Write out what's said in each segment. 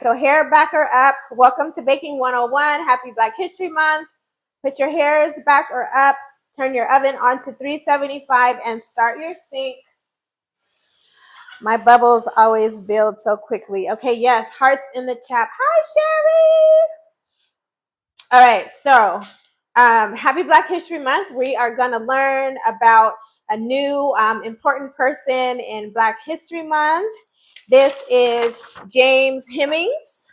So hair back or up. Welcome to Baking 101. Happy Black History Month. Put your hairs back or up. Turn your oven on to 375 and start your sink. My bubbles always build so quickly. Okay, yes, hearts in the chat. Hi, Sherry. All right, so happy Black History Month. We are going to learn about a new important person in Black History Month. This is James Hemings.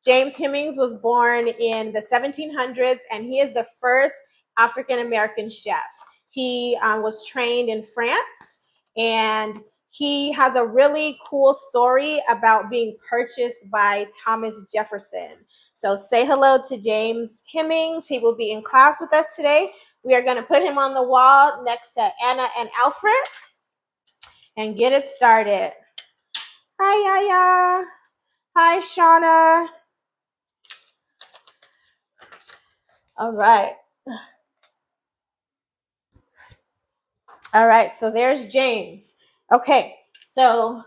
James Hemings was born in the 1700s, and he is the first African-American chef. He was trained in France, and he has a really cool story about being purchased by Thomas Jefferson. So say hello to James Hemings. He will be in class with us today. We are going to put him on the wall next to Anna and Alfred and get it started. Hi, Yaya. Hi, Shauna. All right. All right, so there's James. Okay, so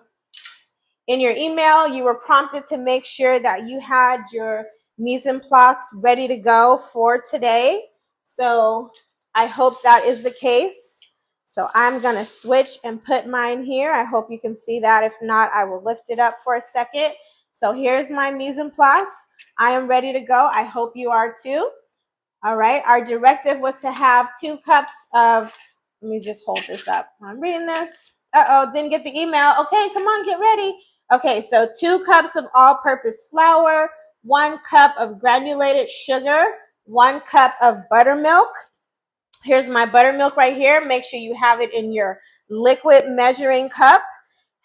in your email, you were prompted to make sure that you had your mise en place ready to go for today. So I hope that is the case. So I'm going to switch and put mine here. I hope you can see that. If not, I will lift it up for a second. So here's my mise en place. I am ready to go. I hope you are too. All right. Our directive was to have 2 cups of, let me just hold this up. I'm reading this. Uh-oh, didn't get the email. Okay, come on, get ready. Okay, so 2 cups of all-purpose flour, 1 cup of granulated sugar, 1 cup of buttermilk. Here's my buttermilk right here. Make sure you have it in your liquid measuring cup.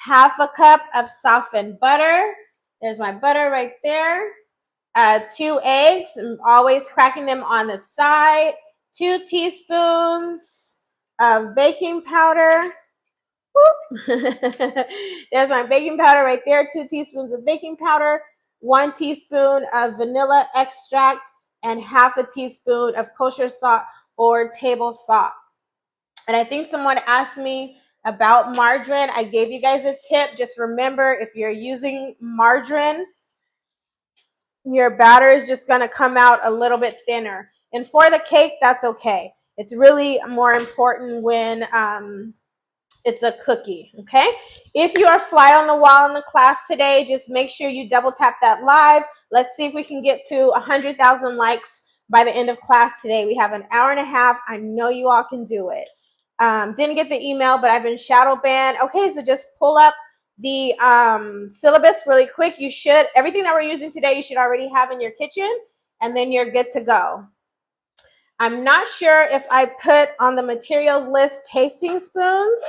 1/2 cup of softened butter. There's my butter right there. 2 eggs. I'm always cracking them on the side. 2 teaspoons of baking powder. There's my baking powder right there. 2 teaspoons of baking powder. 1 teaspoon of vanilla extract and 1/2 teaspoon of kosher salt or table salt. And I think someone asked me about margarine. I gave you guys a tip. Just remember, if you're using margarine, your batter is just going to come out a little bit thinner. And for the cake, that's okay. It's really more important when it's a cookie, okay? If you are fly on the wall in the class today, just make sure you double tap that live. Let's see if we can get to 100,000 likes by the end of class today. We have an hour and a half. I know you all can do it. Didn't get the email, but I've been shadow banned. Okay, so just pull up the syllabus really quick. You should, everything that we're using today, you should already have in your kitchen, and then you're good to go. I'm not sure if I put on the materials list tasting spoons.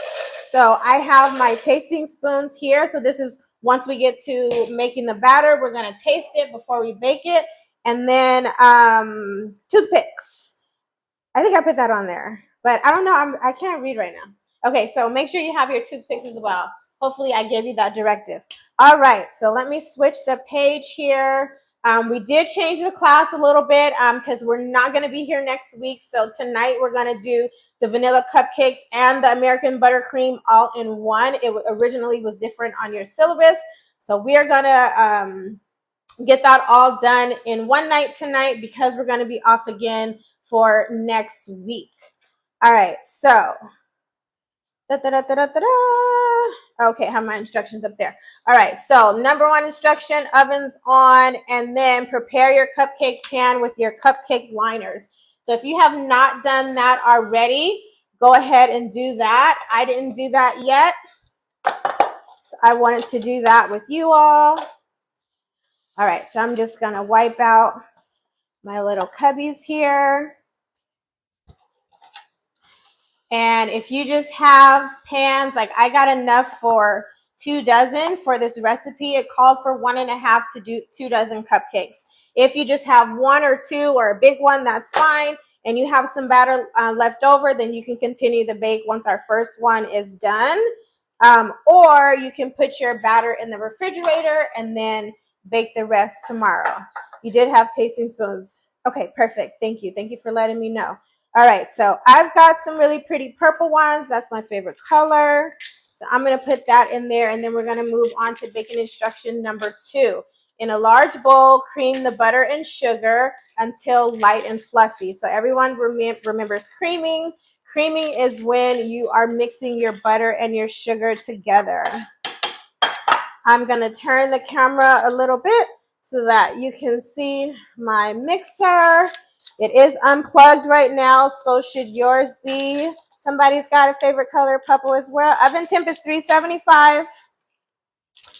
So I have my tasting spoons here. So this is once we get to making the batter, we're going to taste it before we bake it. And then toothpicks. I think I put that on there, but I don't know. I can't read right now. Okay, so make sure you have your toothpicks as well. Hopefully I gave you that directive. All right, so let me switch the page here. We did change the class a little bit because we're not going to be here next week. So tonight we're going to do the vanilla cupcakes and the American buttercream all in one. It originally was different on your syllabus. So we are going to get that all done in one night tonight because we're going to be off again for next week. All right, so okay, I have my instructions up there. All right, so number 1 instruction, ovens on, and then prepare your cupcake pan with your cupcake liners. So if you have not done that already, go ahead and do that. I didn't do that yet, so I wanted to do that with you all. All right, so I'm just going to wipe out my little cubbies here. And if you just have pans, like I got enough for 2 dozen for this recipe. It called for 1.5 to do 2 dozen cupcakes. If you just have 1 or 2 or a big one, that's fine. And you have some batter left over, then you can continue the bake once our first one is done. Or you can put your batter in the refrigerator and then bake the rest tomorrow. You did have tasting spoons. Okay, perfect. Thank you. Thank you for letting me know. All right, so I've got some really pretty purple ones. That's my favorite color. So I'm going to put that in there, and then we're going to move on to baking instruction number 2. In a large bowl, cream the butter and sugar until light and fluffy. So everyone remembers creaming. Creaming is when you are mixing your butter and your sugar together. I'm going to turn the camera a little bit so that you can see my mixer. It is unplugged right now, so should yours be. Somebody's got a favorite color, purple as well. Oven temp is 375.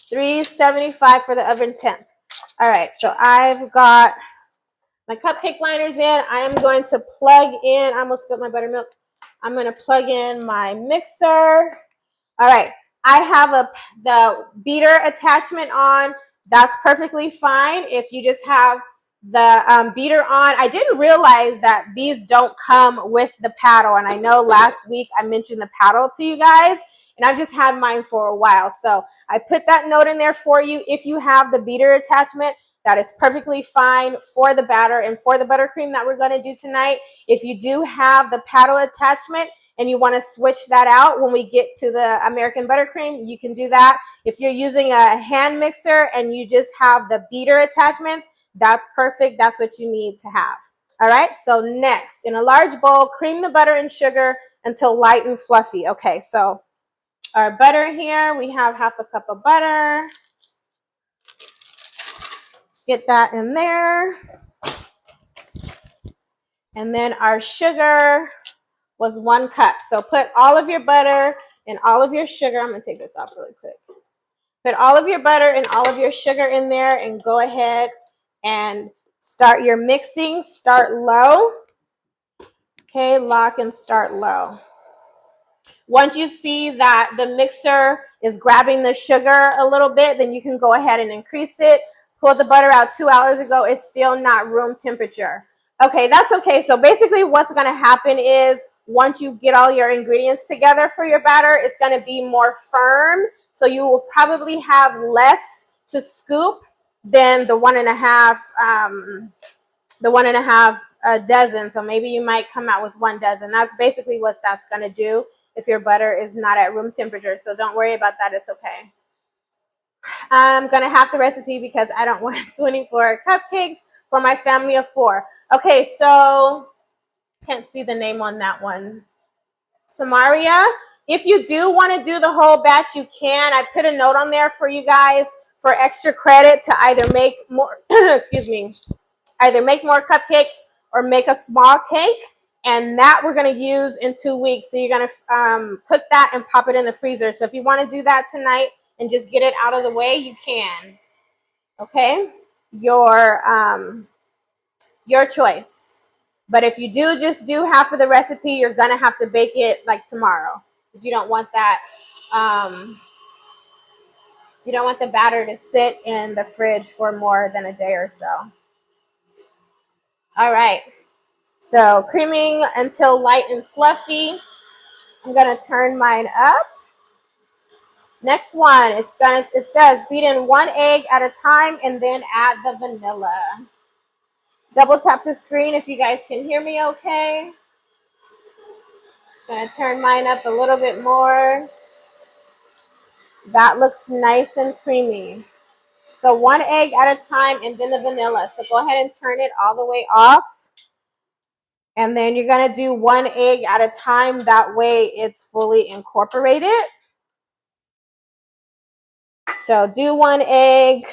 375 for the oven temp. All right, so I've got my cupcake liners in. I am going to plug in. I almost spilled my buttermilk. I'm going to plug in my mixer. All right, I have the beater attachment on. That's perfectly fine if you just have the beater on. I didn't realize that these don't come with the paddle, and I know last week I mentioned the paddle to you guys, and I've just had mine for a while. So I put that note in there for you. If you have the beater attachment, that is perfectly fine for the batter and for the buttercream that we're going to do tonight. If you do have the paddle attachment and you want to switch that out when we get to the American buttercream, you can do that. If you're using a hand mixer and you just have the beater attachments, that's perfect. That's what you need to have. All right, so next, in a large bowl, cream the butter and sugar until light and fluffy. Okay, so our butter here, we have half a cup of butter. Let's get that in there. And then our sugar was 1 cup. So put all of your butter and all of your sugar. I'm going to take this off really quick. Put all of your butter and all of your sugar in there and go ahead and start your mixing. Start low. Okay, lock and start low. Once you see that the mixer is grabbing the sugar a little bit, then you can go ahead and increase it. Pulled the butter out 2 hours ago. It's still not room temperature. Okay, that's okay. So basically what's going to happen is once you get all your ingredients together for your batter, it's going to be more firm. So you will probably have less to scoop than the 1.5 dozen. So maybe you might come out with 1 dozen. That's basically what that's going to do if your butter is not at room temperature. So don't worry about that. It's okay. I'm going to have the recipe because I don't want 24 cupcakes for my family of 4. Okay, so can't see the name on that one. Samaria. If you do want to do the whole batch, you can. I put a note on there for you guys for extra credit to either make more, excuse me, either make more cupcakes or make a small cake. And that we're going to use in 2 weeks. So you're going to cook that and pop it in the freezer. So if you want to do that tonight and just get it out of the way, you can. Okay? Your choice. But if you do just do half of the recipe, you're going to have to bake it like tomorrow. Because you don't want that, you don't want the batter to sit in the fridge for more than a day or so. All right. So creaming until light and fluffy. I'm going to turn mine up. Next one, it says beat in 1 egg at a time and then add the vanilla. Double tap the screen if you guys can hear me okay. Just going to turn mine up a little bit more. That looks nice and creamy. So 1 egg at a time and then the vanilla. So go ahead and turn it all the way off. And then you're going to do 1 egg at a time. That way it's fully incorporated. So do 1 egg.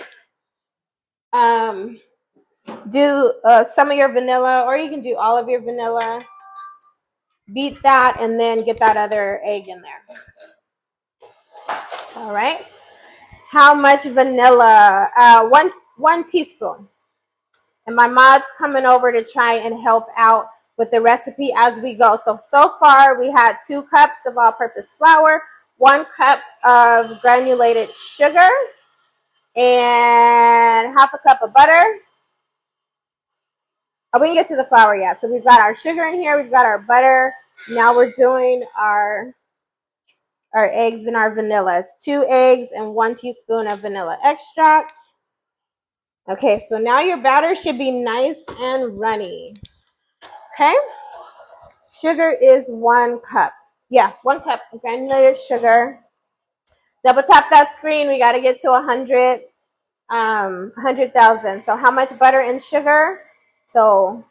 Do some of your vanilla, or you can do all of your vanilla. Beat that and then get that other egg in there. All right. How much vanilla? 1 teaspoon. And my mod's coming over to try and help out with the recipe as we go. So far we had 2 cups of all-purpose flour, 1 cup of granulated sugar, and half a cup of butter. Oh, we didn't get to the flour yet. So we've got our sugar in here. We've got our butter. Now we're doing our eggs and our vanilla. It's 2 eggs and 1 teaspoon of vanilla extract. Okay, so now your batter should be nice and runny. Okay. Sugar is 1 cup. Yeah, 1 cup of granulated sugar. Double tap that screen. We got to get to 100. 100,000. So how much butter and sugar? So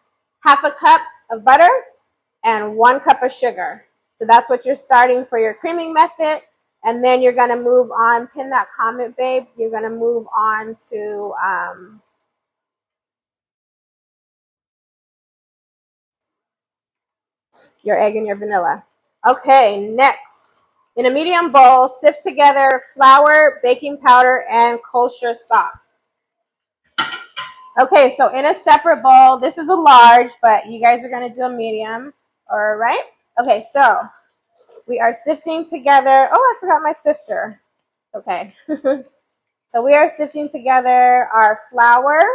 half a cup of butter and 1 cup of sugar. So that's what you're starting for your creaming method. And then you're going to move on, pin that comment, babe. You're going to move on to your egg and your vanilla. Okay, next. In a medium bowl, sift together flour, baking powder, and kosher salt. Okay, so in a separate bowl, this is a large, but you guys are going to do a medium. All right? Okay, so we are sifting together. Oh, I forgot my sifter. Okay. So we are sifting together our flour,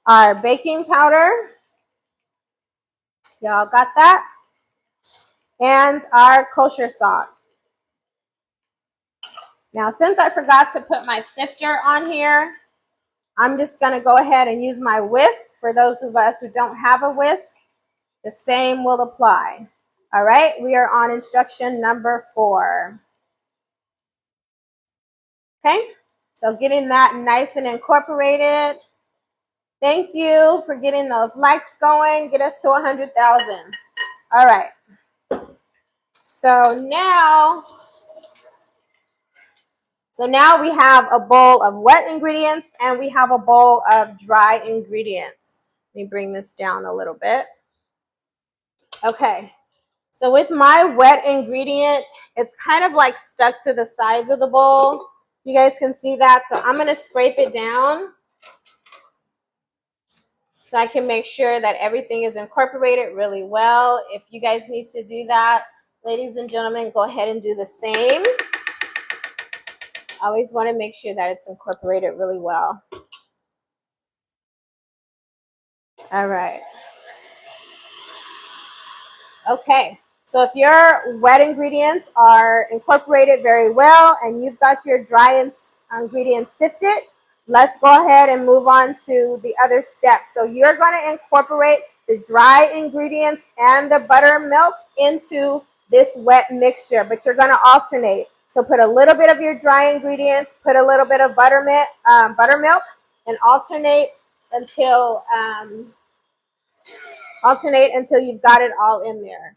our baking powder. Y'all got that? And our kosher salt. Now, since I forgot to put my sifter on here, I'm just going to go ahead and use my whisk. For those of us who don't have a whisk, the same will apply. All right, we are on instruction number 4. Okay, so getting that nice and incorporated. Thank you for getting those likes going. Get us to 100,000. All right. So now we have a bowl of wet ingredients and we have a bowl of dry ingredients. Let me bring this down a little bit. Okay. So with my wet ingredient, it's kind of like stuck to the sides of the bowl. You guys can see that. So I'm going to scrape it down so I can make sure that everything is incorporated really well. If you guys need to do that, ladies and gentlemen, go ahead and do the same. I always want to make sure that it's incorporated really well. All right. Okay. So if your wet ingredients are incorporated very well and you've got your dry ingredients sifted, let's go ahead and move on to the other steps. So you're going to incorporate the dry ingredients and the buttermilk into this wet mixture, but you're going to alternate. So put a little bit of your dry ingredients, put a little bit of buttermilk, and alternate until you've got it all in there.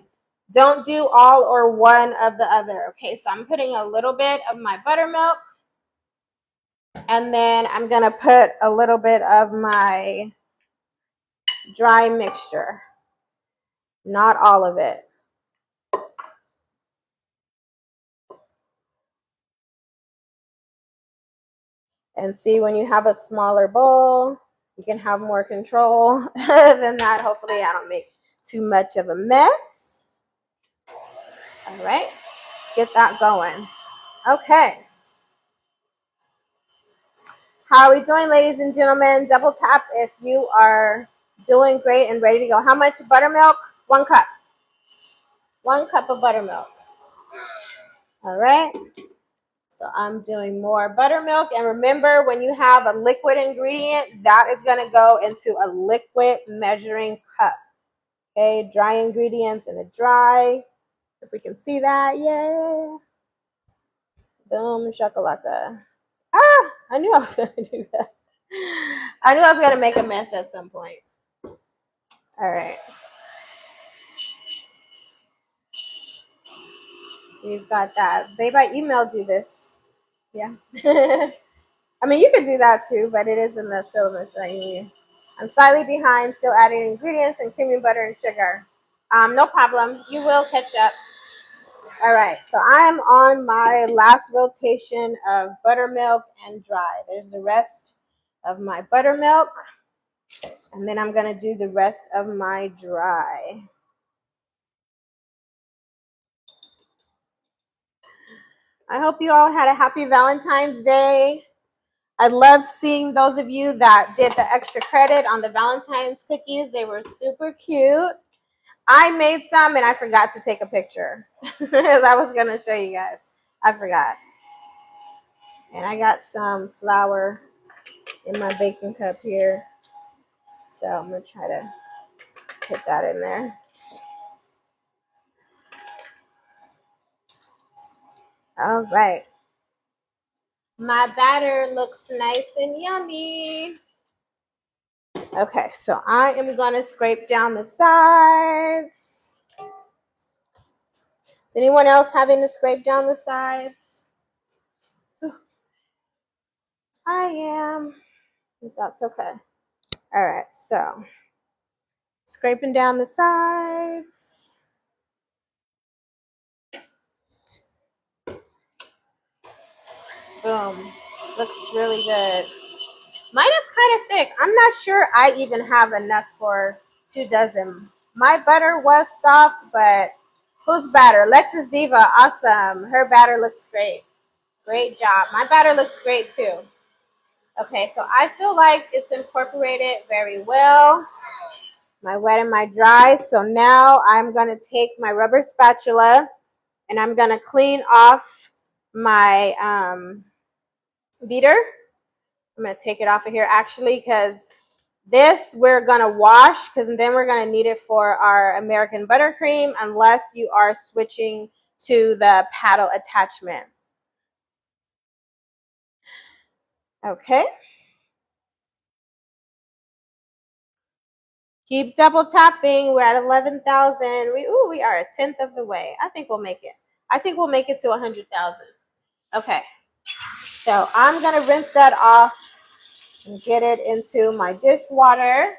Don't do all or one of the other. Okay, so I'm putting a little bit of my buttermilk, and then I'm going to put a little bit of my dry mixture. Not all of it. And see, when you have a smaller bowl, you can have more control than that. Hopefully I don't make too much of a mess. All right, let's get that going. Okay. How are we doing, ladies and gentlemen? Double tap if you are doing great and ready to go. How much buttermilk? 1 cup. 1 cup of buttermilk. All right. So I'm doing more buttermilk. And remember, when you have a liquid ingredient, that is going to go into a liquid measuring cup. Okay, dry ingredients in a dry. If we can see that, yeah. Boom, shakalaka. Ah, I knew I was going to do that. I knew I was going to make a mess at some point. All right. We've got that. Babe, I emailed you this. Yeah. I mean, you could do that too, but it is in the syllabus that you need. I'm slightly behind, still adding ingredients and creamy butter and sugar. No problem. You will catch up. All right. So I'm on my last rotation of buttermilk and dry. There's the rest of my buttermilk. And then I'm going to do the rest of my dry. I hope you all had a happy Valentine's Day. I loved seeing those of you that did the extra credit on the Valentine's cookies. They were super cute. I made some and I forgot to take a picture as I was going to show you guys. I forgot. And I got some flour in my baking cup here. So I'm going to try to put that in there. All right. My batter looks nice and yummy. Okay, so I am gonna scrape down the sides. Is anyone else having to scrape down the sides? I am. That's okay. All right, so scraping down the sides. Boom. Looks really good. Mine is kind of thick. I'm not sure I even have enough for 2 dozen. My butter was soft, but whose batter? Lexus Diva. Awesome. Her batter looks great. Great job. My batter looks great too. Okay, so I feel like it's incorporated very well. My wet and my dry. So now I'm going to take my rubber spatula and I'm going to clean off my beater. I'm going to take it off of here actually because this we're going to wash because then we're going to need it for our American buttercream unless you are switching to the paddle attachment. Okay. Keep double tapping. We're at 11,000. We are a tenth of the way. I think we'll make it. I think we'll make it to 100,000. Okay. So I'm going to rinse that off and get it into my dishwater.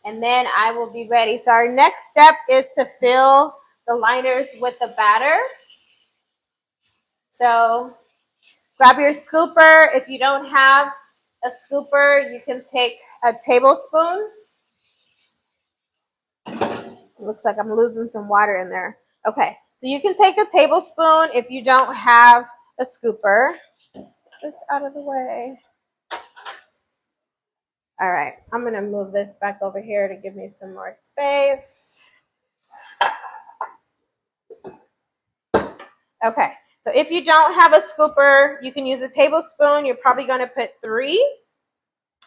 And then I will be ready. So our next step is to fill the liners with the batter. So grab your scooper. If you don't have a scooper, you can take a tablespoon. It looks like I'm losing some water in there. Okay, so you can take a tablespoon if you don't have a scooper. This out of the way. All right, I'm going to move this back over here to give me some more space. Okay, so if you don't have a scooper, you can use a tablespoon. You're probably going to put 3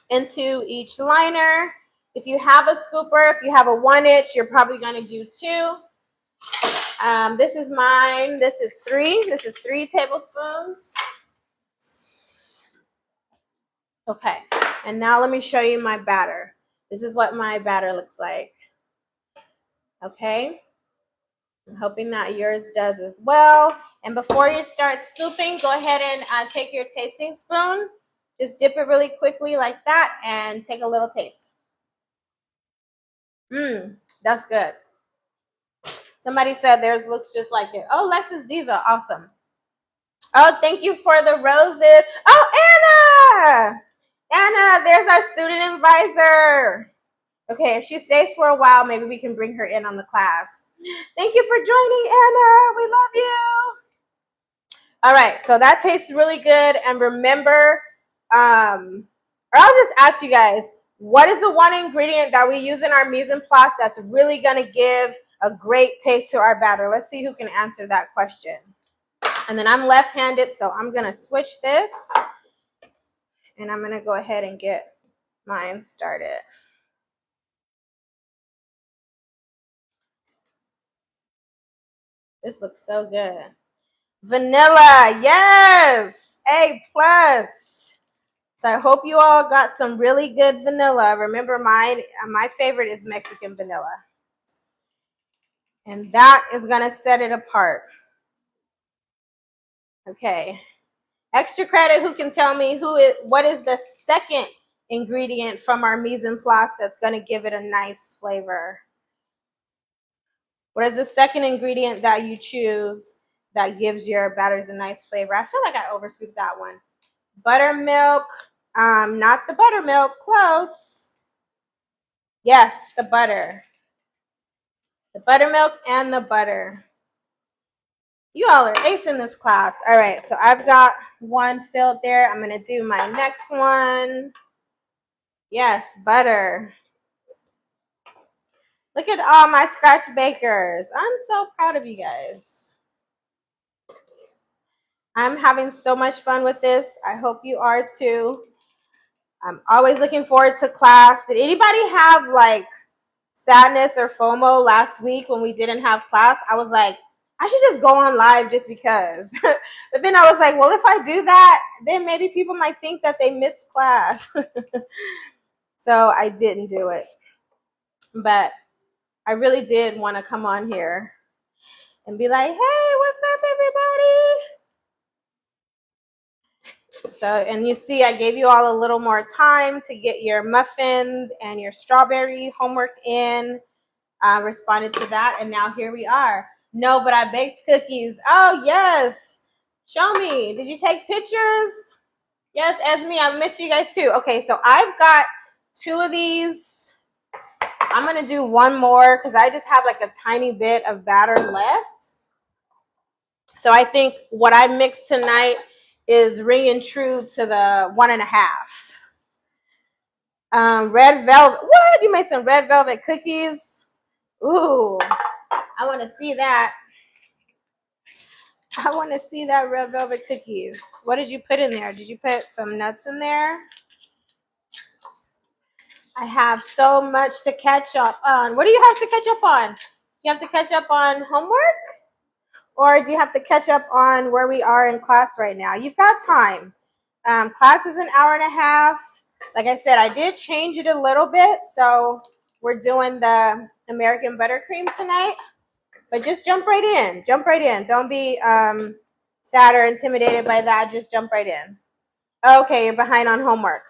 into each liner. If you have a scooper, if you have a 1-inch, you're probably going to do 2. This is mine. This is 3. This is 3 tablespoons. Okay, and now let me show you my batter. This is what my batter looks like. Okay, I'm hoping that yours does as well. And before you start scooping, go ahead and take your tasting spoon. Just dip it really quickly like that and take a little taste. That's good. Somebody said theirs looks just like it. Oh, Lexus Diva, awesome. Oh, thank you for the roses. Oh, Anna! Anna, there's our student advisor. Okay, if she stays for a while, maybe we can bring her in on the class. Thank you for joining, Anna. We love you. All right, so that tastes really good. And remember, or I'll just ask you guys, what is the one ingredient that we use in our mise en place that's really going to give a great taste to our batter? Let's see who can answer that question. And then I'm left-handed, so I'm going to switch this. And I'm going to go ahead and get mine started. This looks so good. Vanilla, yes! A+. So I hope you all got some really good vanilla. Remember, my favorite is Mexican vanilla. And that is going to set it apart. Okay. Extra credit, who can tell me what is the second ingredient from our mise en place that's going to give it a nice flavor? What is the second ingredient that you choose that gives your batters a nice flavor? I feel like I overscooped that one. Buttermilk, not the buttermilk, close. Yes, the butter. The buttermilk and the butter. You all are ace in this class. All right, so I've got one filled there. I'm going to do my next one. Yes, butter. Look at all my scratch bakers. I'm so proud of you guys. I'm having so much fun with this. I hope you are too. I'm always looking forward to class. Did anybody have like sadness or FOMO last week when we didn't have class? I was like, I should just go on live just because. But then I was like, well, if I do that, then maybe people might think that they missed class. So I didn't do it. But I really did want to come on here and be like, hey, what's up, everybody? So, and you see, I gave you all a little more time to get your muffins and your strawberry homework in. Responded to that, and now here we are. No, but I baked cookies. Oh, yes. Show me. Did you take pictures? Yes, Esme, I missed you guys too. Okay, so I've got 2 of these. I'm going to do one more because I just have like a tiny bit of batter left. So I think what I mixed tonight is ringing true to the 1.5. Red velvet. What? You made some red velvet cookies? Ooh, I want to see that. I want to see that red velvet cookies. What did you put in there? Did you put some nuts in there? I have so much to catch up on. What do you have to catch up on? You have to catch up on homework? Or do you have to catch up on where we are in class right now? You've got time. Class is an hour and a half. Like I said, I did change it a little bit. So we're doing the American buttercream tonight. But just jump right in. Jump right in. Don't be sad or intimidated by that. Just jump right in. Okay, you're behind on homework.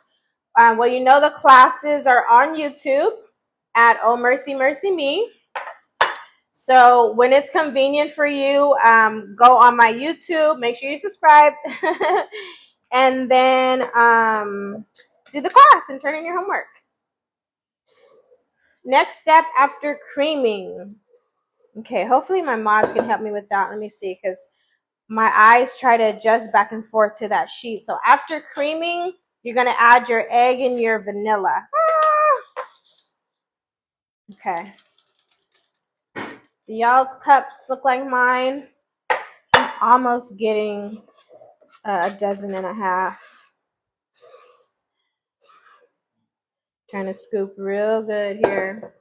Well, you know the classes are on YouTube at Oh Mercy Mercy Me. So when it's convenient for you, go on my YouTube. Make sure you subscribe. And then do the class and turn in your homework. Next step after creaming. Okay, hopefully my mods can help me with that. Let me see, because my eyes try to adjust back and forth to that sheet. So after creaming, you're going to add your egg and your vanilla. Okay. Do y'all's cups look like mine? I'm almost getting 1.5 dozen. Trying to scoop real good here.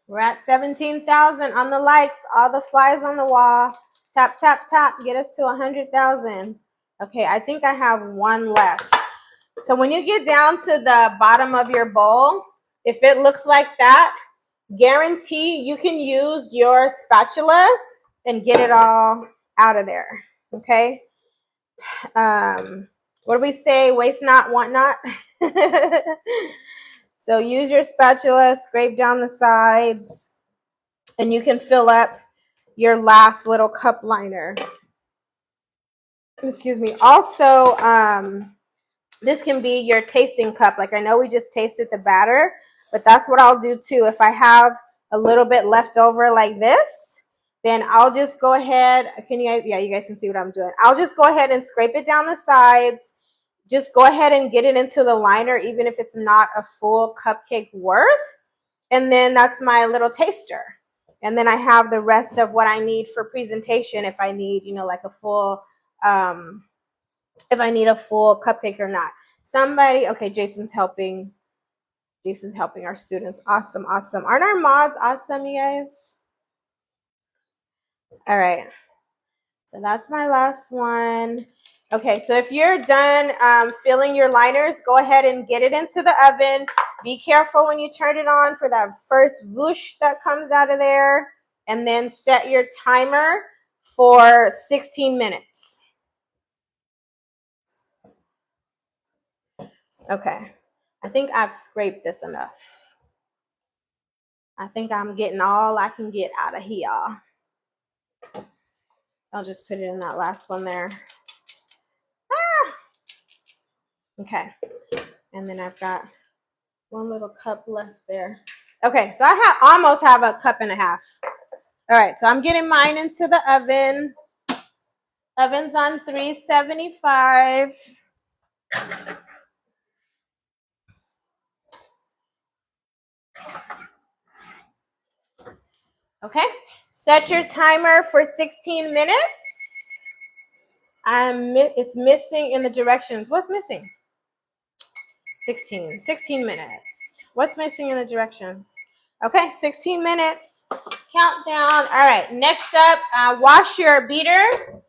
We're at 17,000 on the likes. All the flies on the wall. Tap, tap, tap. Get us to 100,000. Okay, I think I have one left. So when you get down to the bottom of your bowl, if it looks like that, guarantee you can use your spatula and get it all out of there. Okay? What do we say? Waste not, want not. So use your spatula, scrape down the sides, and you can fill up your last little cup liner. Excuse me. Also, this can be your tasting cup. Like I know we just tasted the batter, but that's what I'll do too. If I have a little bit left over like this, then I'll just go ahead. Can you guys? Yeah, you guys can see what I'm doing. I'll just go ahead and scrape it down the sides. Just go ahead and get it into the liner, even if it's not a full cupcake worth. And then that's my little taster. And then I have the rest of what I need for presentation if I need, you know, like a full, if I need a full cupcake or not. Somebody, okay, Jason's helping. Jason's helping our students. Awesome, awesome. Aren't our mods awesome, you guys? All right. So that's my last one. Okay, so if you're done filling your liners, go ahead and get it into the oven. Be careful when you turn it on for that first whoosh that comes out of there. And then set your timer for 16 minutes. Okay, I think I've scraped this enough. I think I'm getting all I can get out of here. I'll just put it in that last one there. Okay, and then I've got one little cup left there. Okay, so I almost have a cup and a half. All right, so I'm getting mine into the oven. Oven's on 375. Okay, set your timer for 16 minutes. It's missing in the directions. What's missing? 16 minutes. What's missing in the directions? Okay, 16 minutes. countdown. All right, next up, wash your beater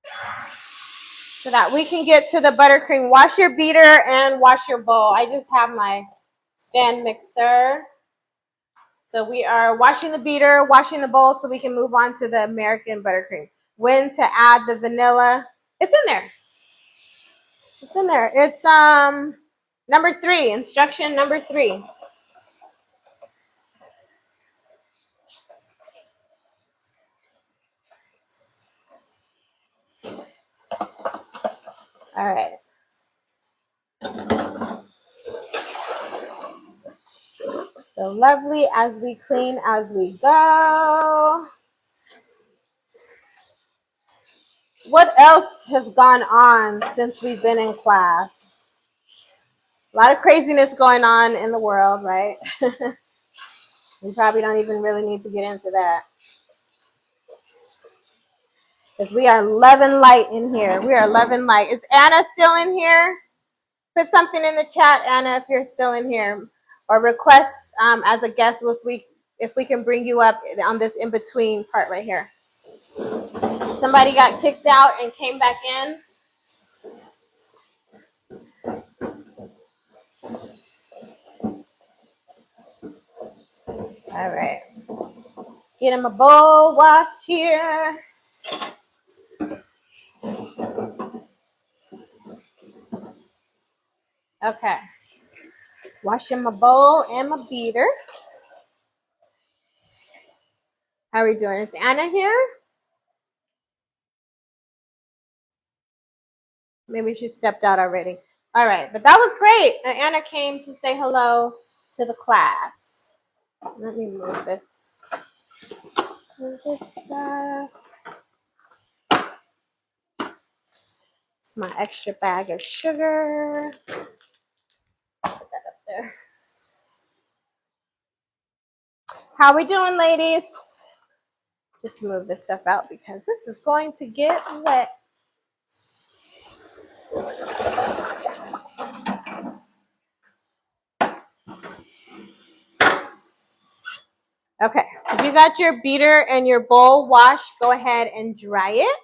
so that we can get to the buttercream. Wash your beater and wash your bowl. I just have my stand mixer. So we are washing the beater, washing the bowl so we can move on to the American buttercream. When to add the vanilla. It's in there. It's in there. It's number 3, instruction number 3. All right. So lovely as we clean as we go. What else has gone on since we've been in class? A lot of craziness going on in the world, right? We probably don't even really need to get into that. Because we are loving light in here. We are loving light. Is Anna still in here? Put something in the chat, Anna, if you're still in here. Or request as a guest if we can bring you up on this in-between part right here. Somebody got kicked out and came back in. All right. Get him a bowl washed here. Okay. Washing my bowl and my beater. How are we doing? Is Anna here? Maybe she stepped out already. All right, but that was great. Anna came to say hello to the class. Let me move this. Move this stuff. It's my extra bag of sugar. Put that up there. How we doing, ladies? Just move this stuff out because this is going to get wet. Okay, so if you got your beater and your bowl washed, go ahead and dry it.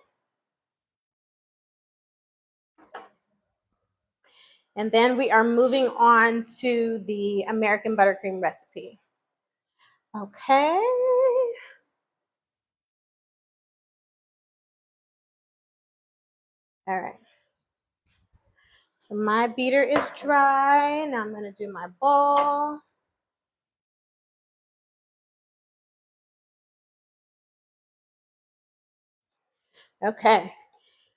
And then we are moving on to the American buttercream recipe. Okay. All right. So my beater is dry. Now I'm going to do my bowl. Okay.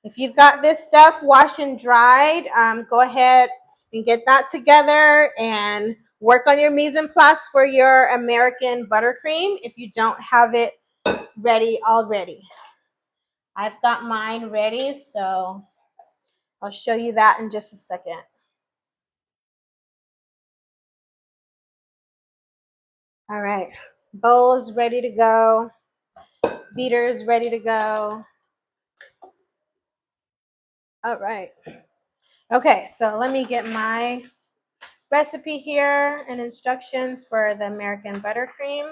If you've got this stuff washed and dried, go ahead and get that together and work on your mise en place for your American buttercream if you don't have it ready already. I've got mine ready, so I'll show you that in just a second. All right, bowl is ready to go. Beater is ready to go. All right. Okay, so let me get my recipe here and instructions for the American buttercream.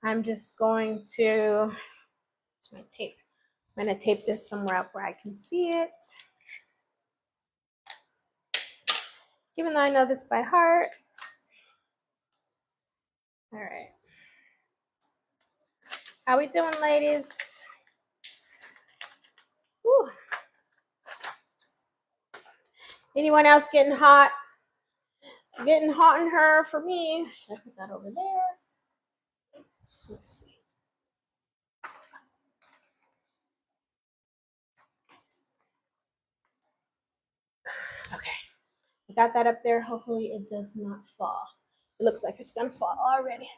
I'm just going to, here's my tape. I'm going to tape this somewhere up where I can see it. Even though I know this by heart. All right. How we doing, ladies? Whew. Anyone else getting hot? It's getting hot in her for me. Should I put that over there? Let's see. Okay. I got that up there. Hopefully it does not fall. It looks like it's going to fall already.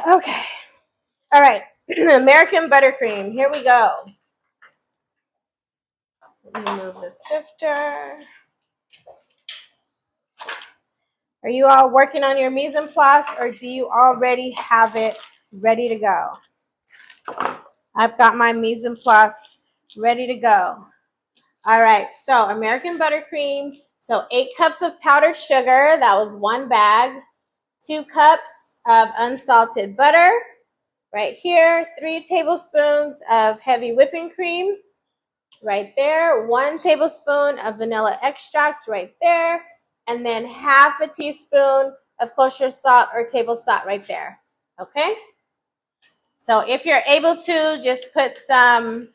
Okay. All right. American buttercream. Here we go. Let me move the sifter. Are you all working on your mise en place, or do you already have it ready to go? I've got my mise en place ready to go. All right, so American buttercream. So 8 cups of powdered sugar, that was 1 bag. 2 cups of unsalted butter, right here. 3 tablespoons of heavy whipping cream, right there. 1 tablespoon of vanilla extract, right there. And then half a teaspoon of kosher salt or table salt right there, okay? So if you're able to, just put some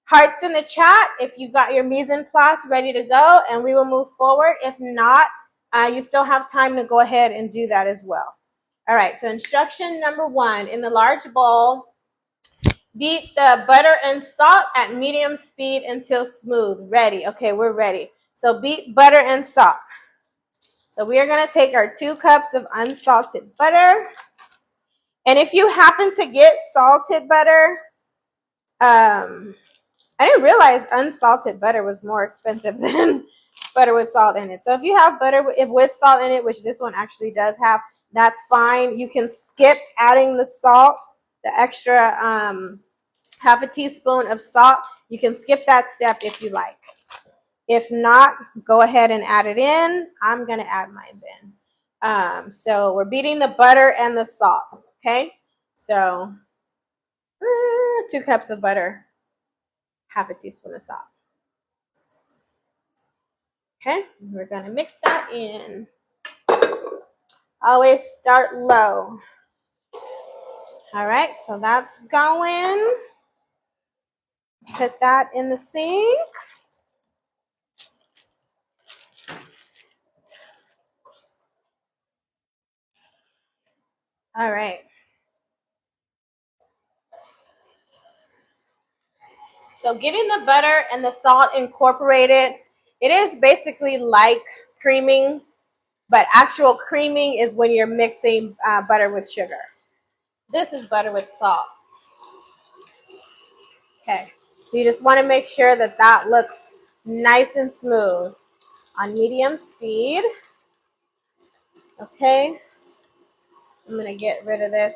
hearts in the chat if you've got your mise en place ready to go, and we will move forward. If not, you still have time to go ahead and do that as well. All right, so instruction number 1, in the large bowl, beat the butter and salt at medium speed until smooth. Ready? Okay, we're ready. So beat butter and salt. So we are going to take our 2 cups of unsalted butter. And if you happen to get salted butter, I didn't realize unsalted butter was more expensive than butter with salt in it. So if you have butter with salt in it, which this one actually does have, that's fine. You can skip adding the salt, the extra half a teaspoon of salt. You can skip that step if you like. If not, go ahead and add it in. I'm going to add mine in. So we're beating the butter and the salt, okay? So 2 cups of butter, half a teaspoon of salt. Okay, we're going to mix that in. Always start low. All right, so that's going. Put that in the sink. All right. So getting the butter and the salt incorporated, it is basically like creaming, but actual creaming is when you're mixing butter with sugar. This is butter with salt. Okay, so you just want to make sure that that looks nice and smooth on medium speed. Okay, I'm going to get rid of this.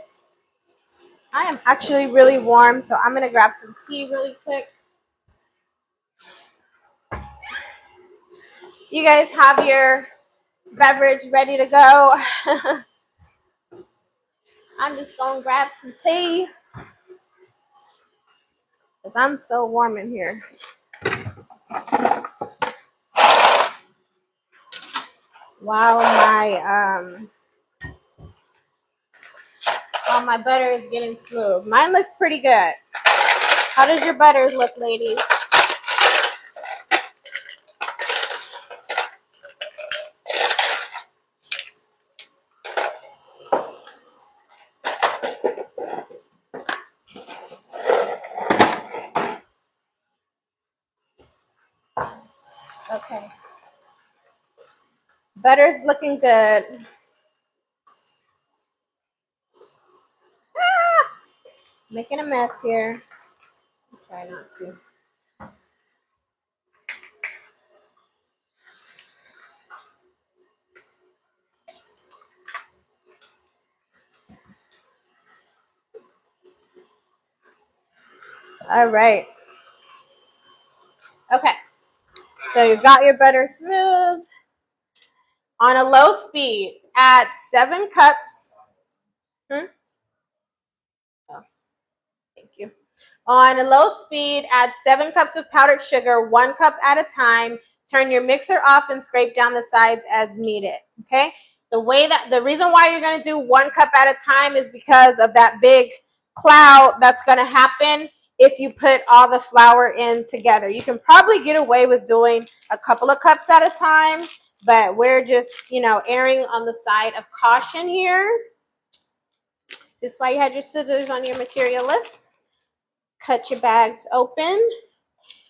I am actually really warm, so I'm going to grab some tea really quick. You guys have your beverage ready to go. I'm just going to grab some tea because I'm so warm in here. While my butter is getting smooth. Mine looks pretty good. How does your butters look, ladies? Okay. Butter's looking good. Making a mess here. Try not to. All right. Okay. So you've got your butter smooth. On a low speed, add 7 cups. Oh, thank you. On a low speed, add 7 cups of powdered sugar, 1 cup at a time. Turn your mixer off and scrape down the sides as needed. Okay. The reason why you're going to do 1 cup at a time is because of that big cloud that's going to happen if you put all the flour in together. You can probably get away with doing a couple of cups at a time, but we're just, erring on the side of caution here. This is why you had your scissors on your material list. Cut your bags open.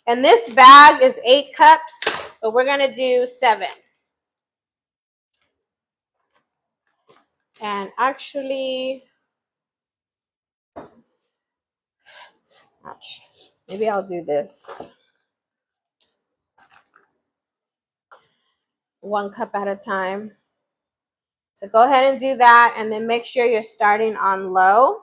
And this bag is 8 cups, but we're going to do 7. And actually, maybe I'll do this. 1 cup at a time. So go ahead and do that, and then make sure you're starting on low.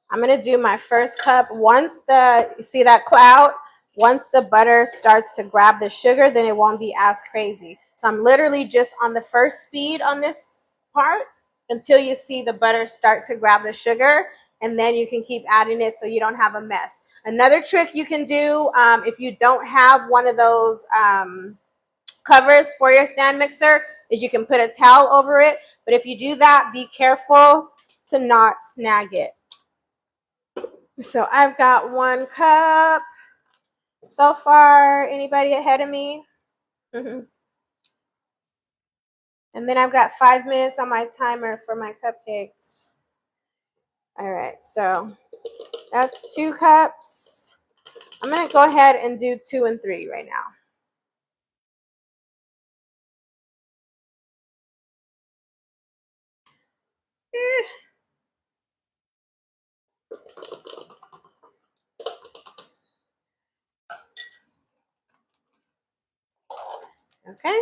I'm going to do my first cup. Once you see that cloud, Once the butter starts to grab the sugar, then it won't be as crazy. So I'm literally just on the first speed on this part until you see the butter start to grab the sugar, and then you can keep adding it so you don't have a mess. Another trick you can do if you don't have one of those covers for your stand mixer is you can put a towel over it. But if you do that, be careful to not snag it. So I've got 1 cup so far. Anybody ahead of me? And then I've got 5 minutes on my timer for my cupcakes. All right, so that's 2 cups. I'm going to go ahead and do 2 and 3 right now. Okay.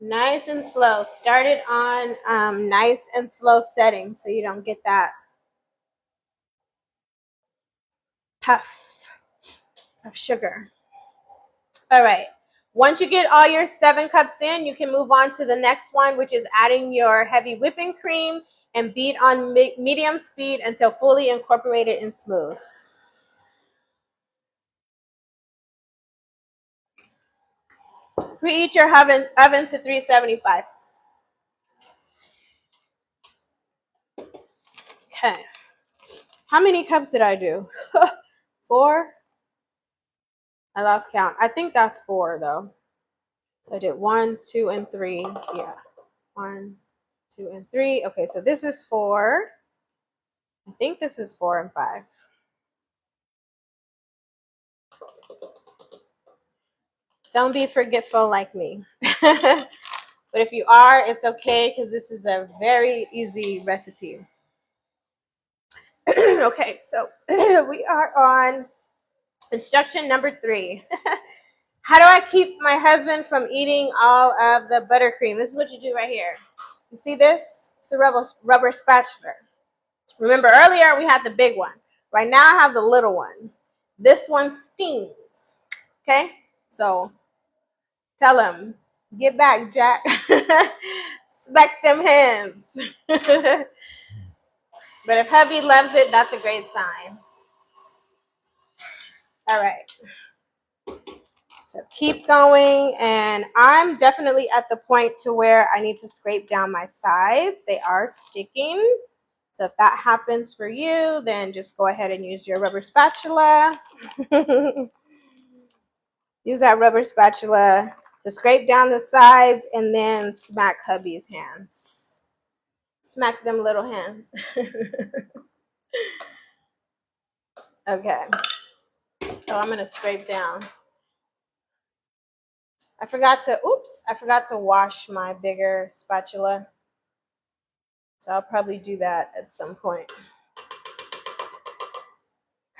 Nice and slow. Start it on nice and slow setting so you don't get that puff of sugar. All right. Once you get all your 7 cups in, you can move on to the next one, which is adding your heavy whipping cream and beat on medium speed until fully incorporated and smooth. Preheat your oven to 375. Okay. How many cups did I do? 4? I lost count. I think that's 4 though. So I did 1, 2, and 3. Yeah. 1, 2, and 3. Okay, so this is 4. I think this is 4 and 5. Don't be forgetful like me. But if you are, it's okay because this is a very easy recipe. Okay, so we are on instruction number 3. How do I keep my husband from eating all of the buttercream? This is what you do right here. You see this? It's a rubber spatula. Remember earlier we had the big one. Right now I have the little one. This one stings. Okay? So tell him, get back, Jack. Smack them hands. But if hubby loves it, that's a great sign. All right. So keep going, and I'm definitely at the point to where I need to scrape down my sides. They are sticking. So if that happens for you, then just go ahead and use your rubber spatula. Use that rubber spatula to scrape down the sides and then smack hubby's hands. Smack them little hands. Okay. So I'm going to scrape down. I forgot to wash my bigger spatula. So I'll probably do that at some point.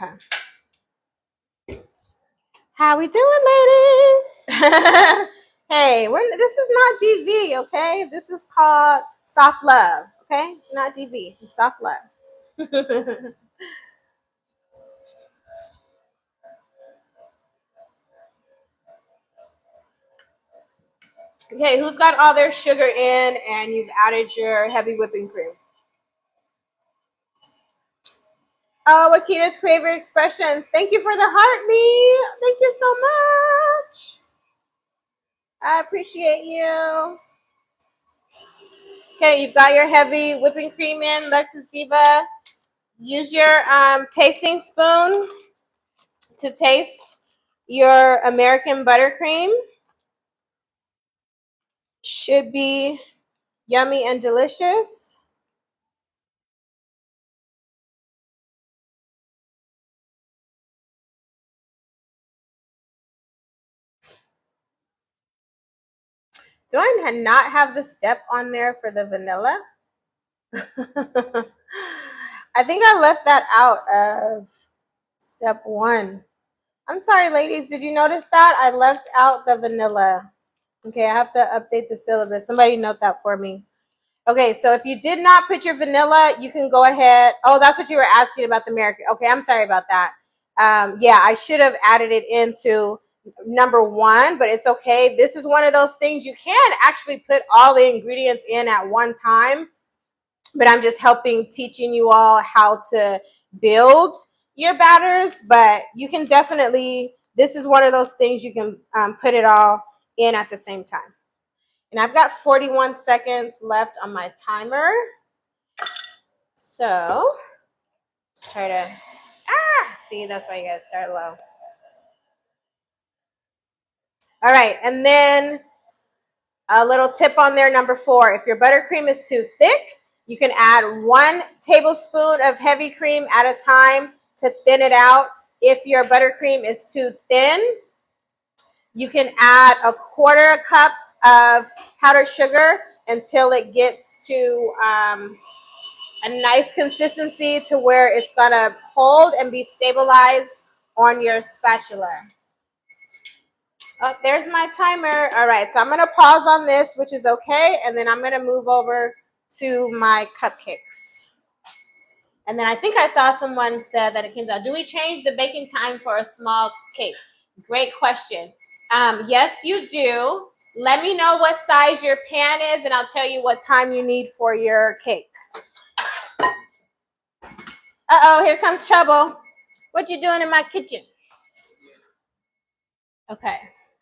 Okay. How we doing, ladies? Hey, this is not DV, okay? This is called soft love, okay? It's not DV, it's soft love. Okay, who's got all their sugar in and you've added your heavy whipping cream? Oh, Akita's favorite expressions. Thank you for the heart, me. Thank you so much. I appreciate you. Okay, you've got your heavy whipping cream in, Lexus Diva. Use your tasting spoon to taste your American buttercream. Should be yummy and delicious. Do I not have the step on there for the vanilla? I think I left that out of step 1. I'm sorry, ladies. Did you notice that? I left out the vanilla. Okay, I have to update the syllabus. Somebody note that for me. Okay, so if you did not put your vanilla, you can go ahead. Oh, that's what you were asking about the American. Okay, I'm sorry about that. Yeah, I should have added it into number 1, but it's okay. This is one of those things you can actually put all the ingredients in at one time, but I'm just teaching you all how to build your batters. But you can definitely, this is one of those things you can put it all in at the same time. And I've got 41 seconds left on my timer. So let's try to, see, that's why you gotta start low. All right, and then a little tip on there, number 4, if your buttercream is too thick, you can add 1 tablespoon of heavy cream at a time to thin it out. If your buttercream is too thin, you can add a 1/4 cup of powdered sugar until it gets to a nice consistency to where it's gonna hold and be stabilized on your spatula. Oh, there's my timer. All right, so I'm gonna pause on this, which is okay, and then I'm gonna move over to my cupcakes. And then I think I saw someone said that it came out. Do we change the baking time for a small cake? Great question. Yes, you do. Let me know what size your pan is, and I'll tell you what time you need for your cake. Uh-oh, here comes trouble. What you doing in my kitchen? Okay.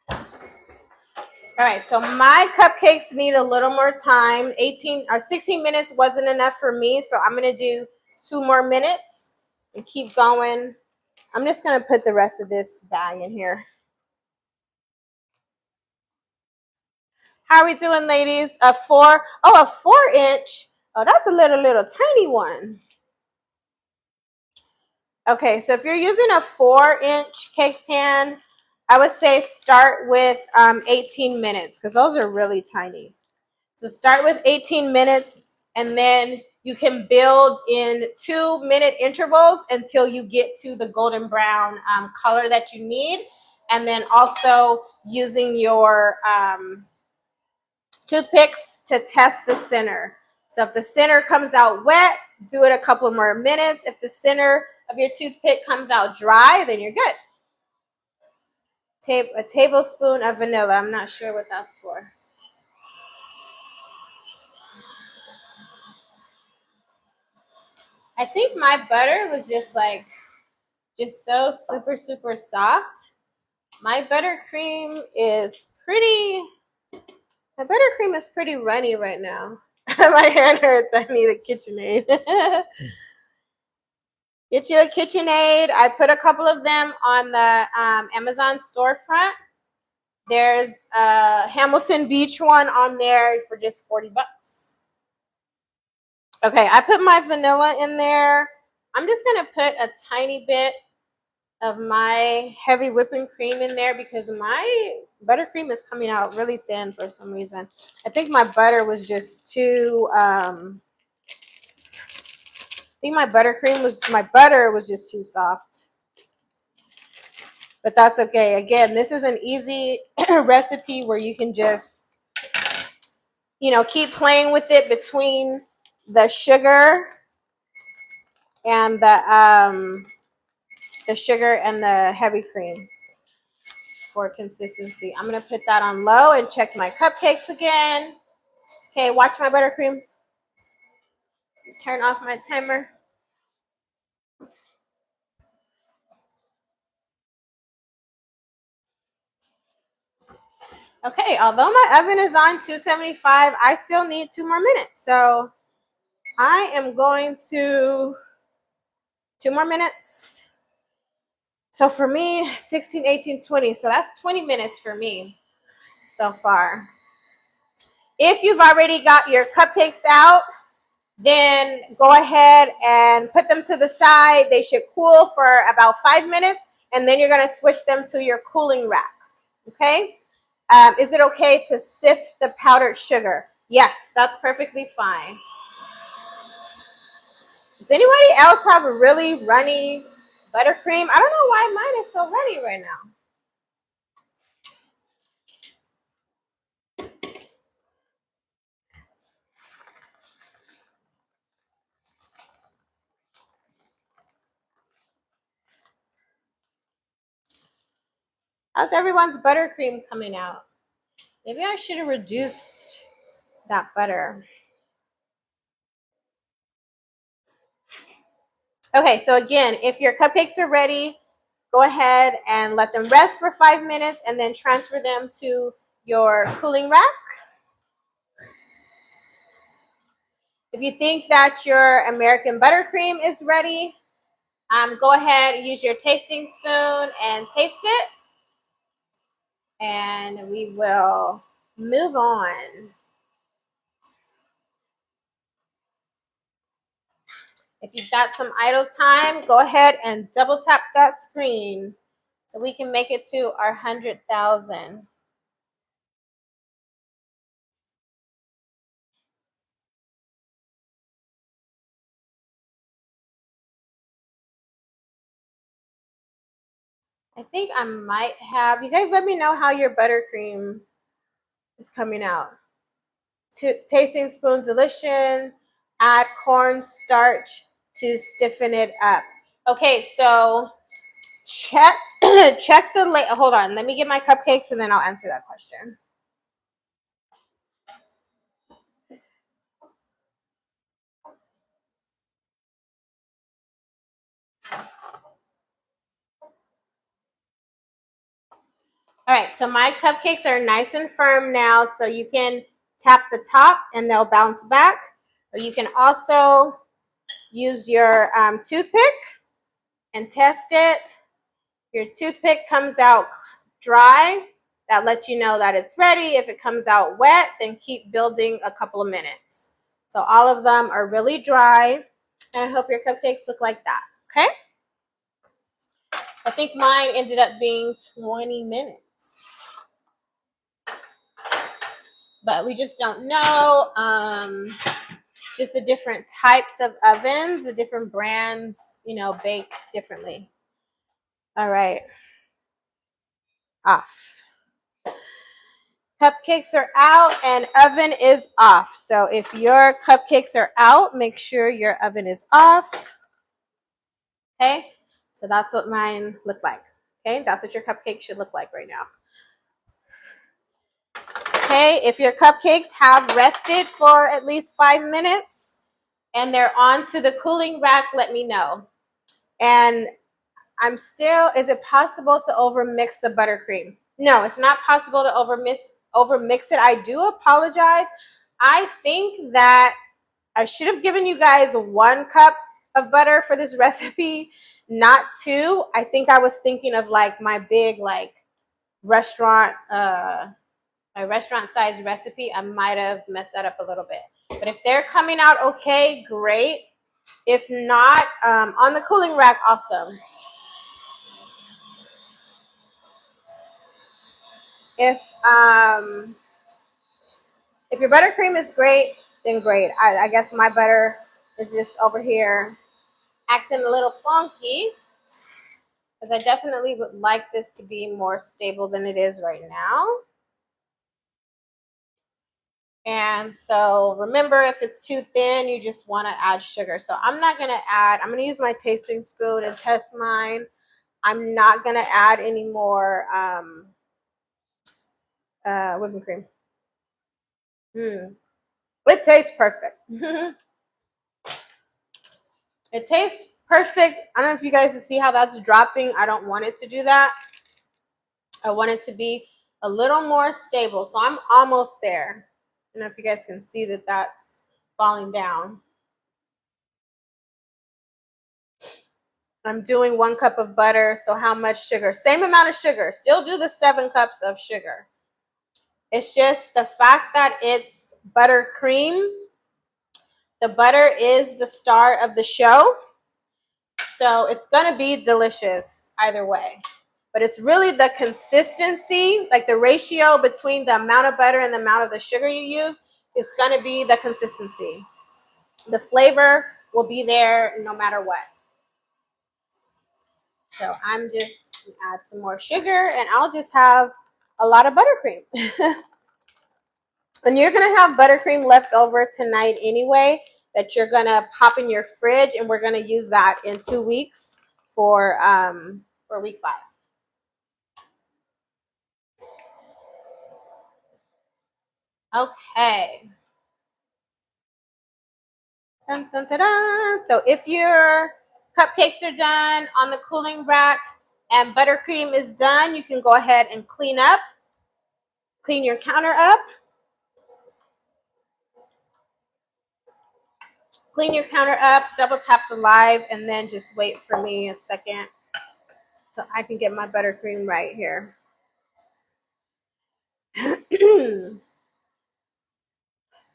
All right, so my cupcakes need a little more time. 18 or 16 minutes wasn't enough for me, so I'm gonna do 2 more minutes and keep going. I'm just gonna put the rest of this bag in here. How are we doing, ladies? A 4-inch. Oh, that's a little tiny one. Okay, so if you're using a 4-inch cake pan, I would say start with 18 minutes because those are really tiny. So start with 18 minutes and then you can build in 2-minute intervals until you get to the golden brown color that you need. And then also using your toothpicks to test the center. So if the center comes out wet, do it a couple more minutes. If the center of your toothpick comes out dry, then you're good. A tablespoon of vanilla. I'm not sure what that's for. I think my butter was just so super soft. My buttercream is pretty runny right now. My hand hurts. I need a KitchenAid. Get you a KitchenAid. I put a couple of them on the Amazon storefront. There's a Hamilton Beach one on there for just 40 bucks. Okay, I put my vanilla in there. I'm just going to put a tiny bit of my heavy whipping cream in there because my buttercream is coming out really thin for some reason. I think my butter was just too my butter was just too soft. But that's okay. Again, this is an easy recipe where you can just, keep playing with it between the sugar and the heavy cream for consistency. I'm going to put that on low and check my cupcakes again. Okay, watch my buttercream. Turn off my timer. Okay, although my oven is on 275, I still need 2 more minutes. So I am going to 2 more minutes. So for me, 16, 18, 20. So that's 20 minutes for me so far. If you've already got your cupcakes out, then go ahead and put them to the side. They should cool for about 5 minutes, and then you're going to switch them to your cooling rack. Okay? Is it okay to sift the powdered sugar? Yes, that's perfectly fine. Does anybody else have a really runny buttercream? I don't know why mine is so runny right now. How's everyone's buttercream coming out? Maybe I should have reduced that butter. Okay, so again, if your cupcakes are ready, go ahead and let them rest for 5 minutes and then transfer them to your cooling rack. If you think that your American buttercream is ready, go ahead and use your tasting spoon and taste it. And we will move on. If you've got some idle time, go ahead and double tap that screen so we can make it to our 100,000. I think I might have, you guys let me know how your buttercream is coming out. Tasting spoon dilution, add cornstarch to stiffen it up. Okay, so check the hold on, let me get my cupcakes and then I'll answer that question. All right, so my cupcakes are nice and firm now, so you can tap the top and they'll bounce back. Or you can also use your toothpick and test it. Your toothpick comes out dry, that lets you know that it's ready. If it comes out wet, then keep building a couple of minutes. So all of them are really dry, and I hope your cupcakes look like that, okay? I think mine ended up being 20 minutes. But we just don't know. Just the different types of ovens, the different brands, you know, bake differently. All right. Off. Cupcakes are out and oven is off. So if your cupcakes are out, make sure your oven is off. Okay. So that's what mine look like. Okay. That's what your cupcake should look like right now. Okay, if your cupcakes have rested for at least 5 minutes and they're onto the cooling rack, let me know. And is it possible to overmix the buttercream? No, it's not possible to overmix it. I do apologize. I think that I should have given you guys 1 cup of butter for this recipe, not 2. I think I was thinking of like my big restaurant my restaurant size recipe. I might have messed that up a little bit. But if they're coming out okay, great. If not, on the cooling rack, awesome. If your buttercream is great, then great. I guess my butter is just over here acting a little funky because I definitely would like this to be more stable than it is right now. And so remember, if it's too thin, you just want to add sugar. So I'm not going to add, I'm going to use my tasting spoon and test mine. I'm not going to add any more whipping cream. It tastes perfect. It tastes perfect. I don't know if you guys can see how that's dropping. I don't want it to do that. I want it to be a little more stable. So I'm almost there. I don't know if you guys can see that that's falling down. I'm doing 1 cup of butter. So how much sugar? Same amount of sugar. Still do the 7 cups of sugar. It's just the fact that it's buttercream. The butter is the star of the show. So it's going to be delicious either way. But it's really the consistency, like the ratio between the amount of butter and the amount of the sugar you use is going to be the consistency. The flavor will be there no matter what. So I'm just going to add some more sugar and I'll just have a lot of buttercream. And you're going to have buttercream left over tonight anyway that you're going to pop in your fridge, and we're going to use that in 2 weeks for week 5. Okay. Dun, dun, dun, dun. So if your cupcakes are done on the cooling rack and buttercream is done, you can go ahead and clean your counter up. Clean your counter up, double tap the live, and then just wait for me a second so I can get my buttercream right here.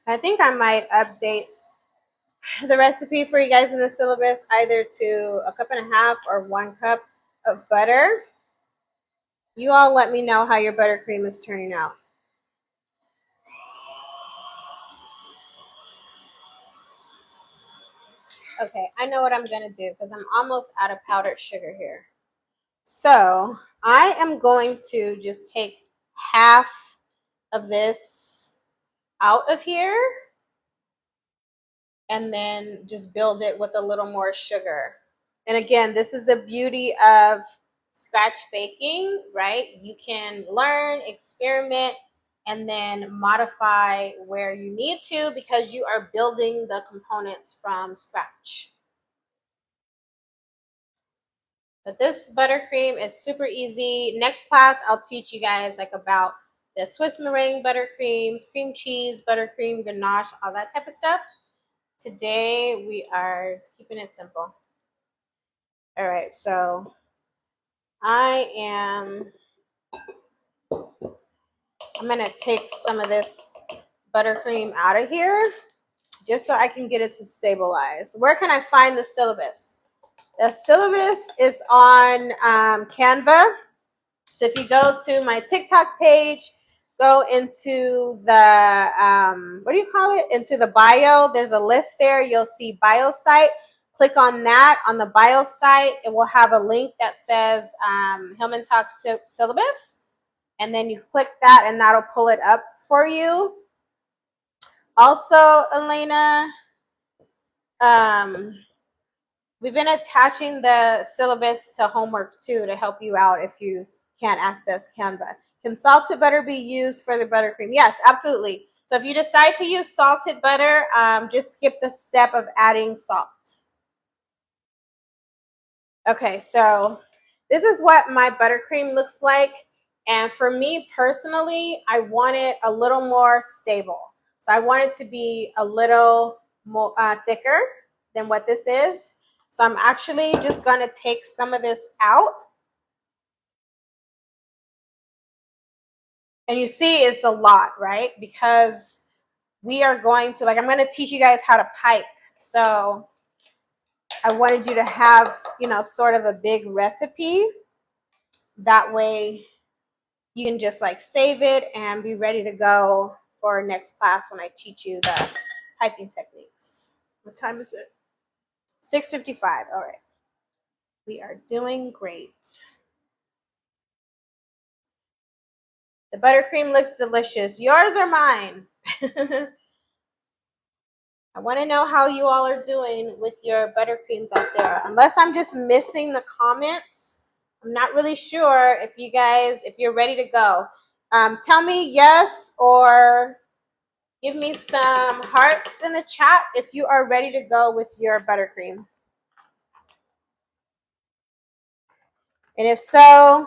I think I might update the recipe for you guys in the syllabus either to 1.5 cups or 1 cup of butter. You all let me know how your buttercream is turning out. Okay, I know what I'm going to do because I'm almost out of powdered sugar here. So I am going to just take half of this out of here and then just build it with a little more sugar. And again, this is the beauty of scratch baking, right? You can learn, experiment, and then modify where you need to because you are building the components from scratch. But this buttercream is super easy. Next class, I'll teach you guys like about the Swiss meringue buttercreams, cream cheese, buttercream, ganache, all that type of stuff. Today, we are keeping it simple. All right, so I'm gonna take some of this buttercream out of here just so I can get it to stabilize. Where can I find the syllabus? The syllabus is on Canva. So if you go to my TikTok page, go into the, what do you call it? Into the bio, there's a list there. You'll see bio site. Click on that. On the bio site, it will have a link that says Hillman Talk Syllabus. And then you click that and that'll pull it up for you. Also, Elena, we've been attaching the syllabus to homework too to help you out if you can't access Canva. Can salted butter be used for the buttercream? Yes, absolutely. So if you decide to use salted butter, just skip the step of adding salt. Okay, so this is what my buttercream looks like. And for me personally, I want it a little more stable. So I want it to be a little more thicker than what this is. So I'm actually just going to take some of this out. And you see it's a lot, right? Because we are going to, like, I'm going to teach you guys how to pipe. So I wanted you to have, you know, sort of a big recipe. That way you can just like save it and be ready to go for next class when I teach you the piping techniques. What time is it? 6:55. All right. We are doing great. The buttercream looks delicious. Yours or mine? I want to know how you all are doing with your buttercreams out there. Unless I'm just missing the comments, I'm not really sure if you guys, if you're ready to go. Tell me yes or give me some hearts in the chat if you are ready to go with your buttercream. And if so,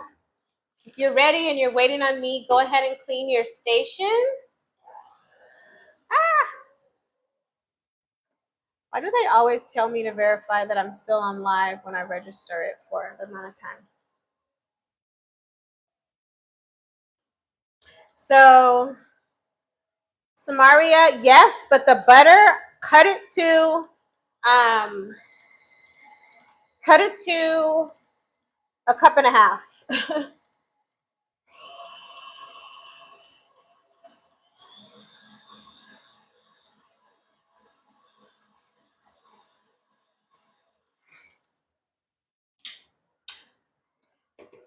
if you're ready and you're waiting on me, go ahead and clean your station. Why do they always tell me to verify that I'm still on live when I register it for the amount of time? So, Samaria, yes, but the butter, cut it to a cup and a half.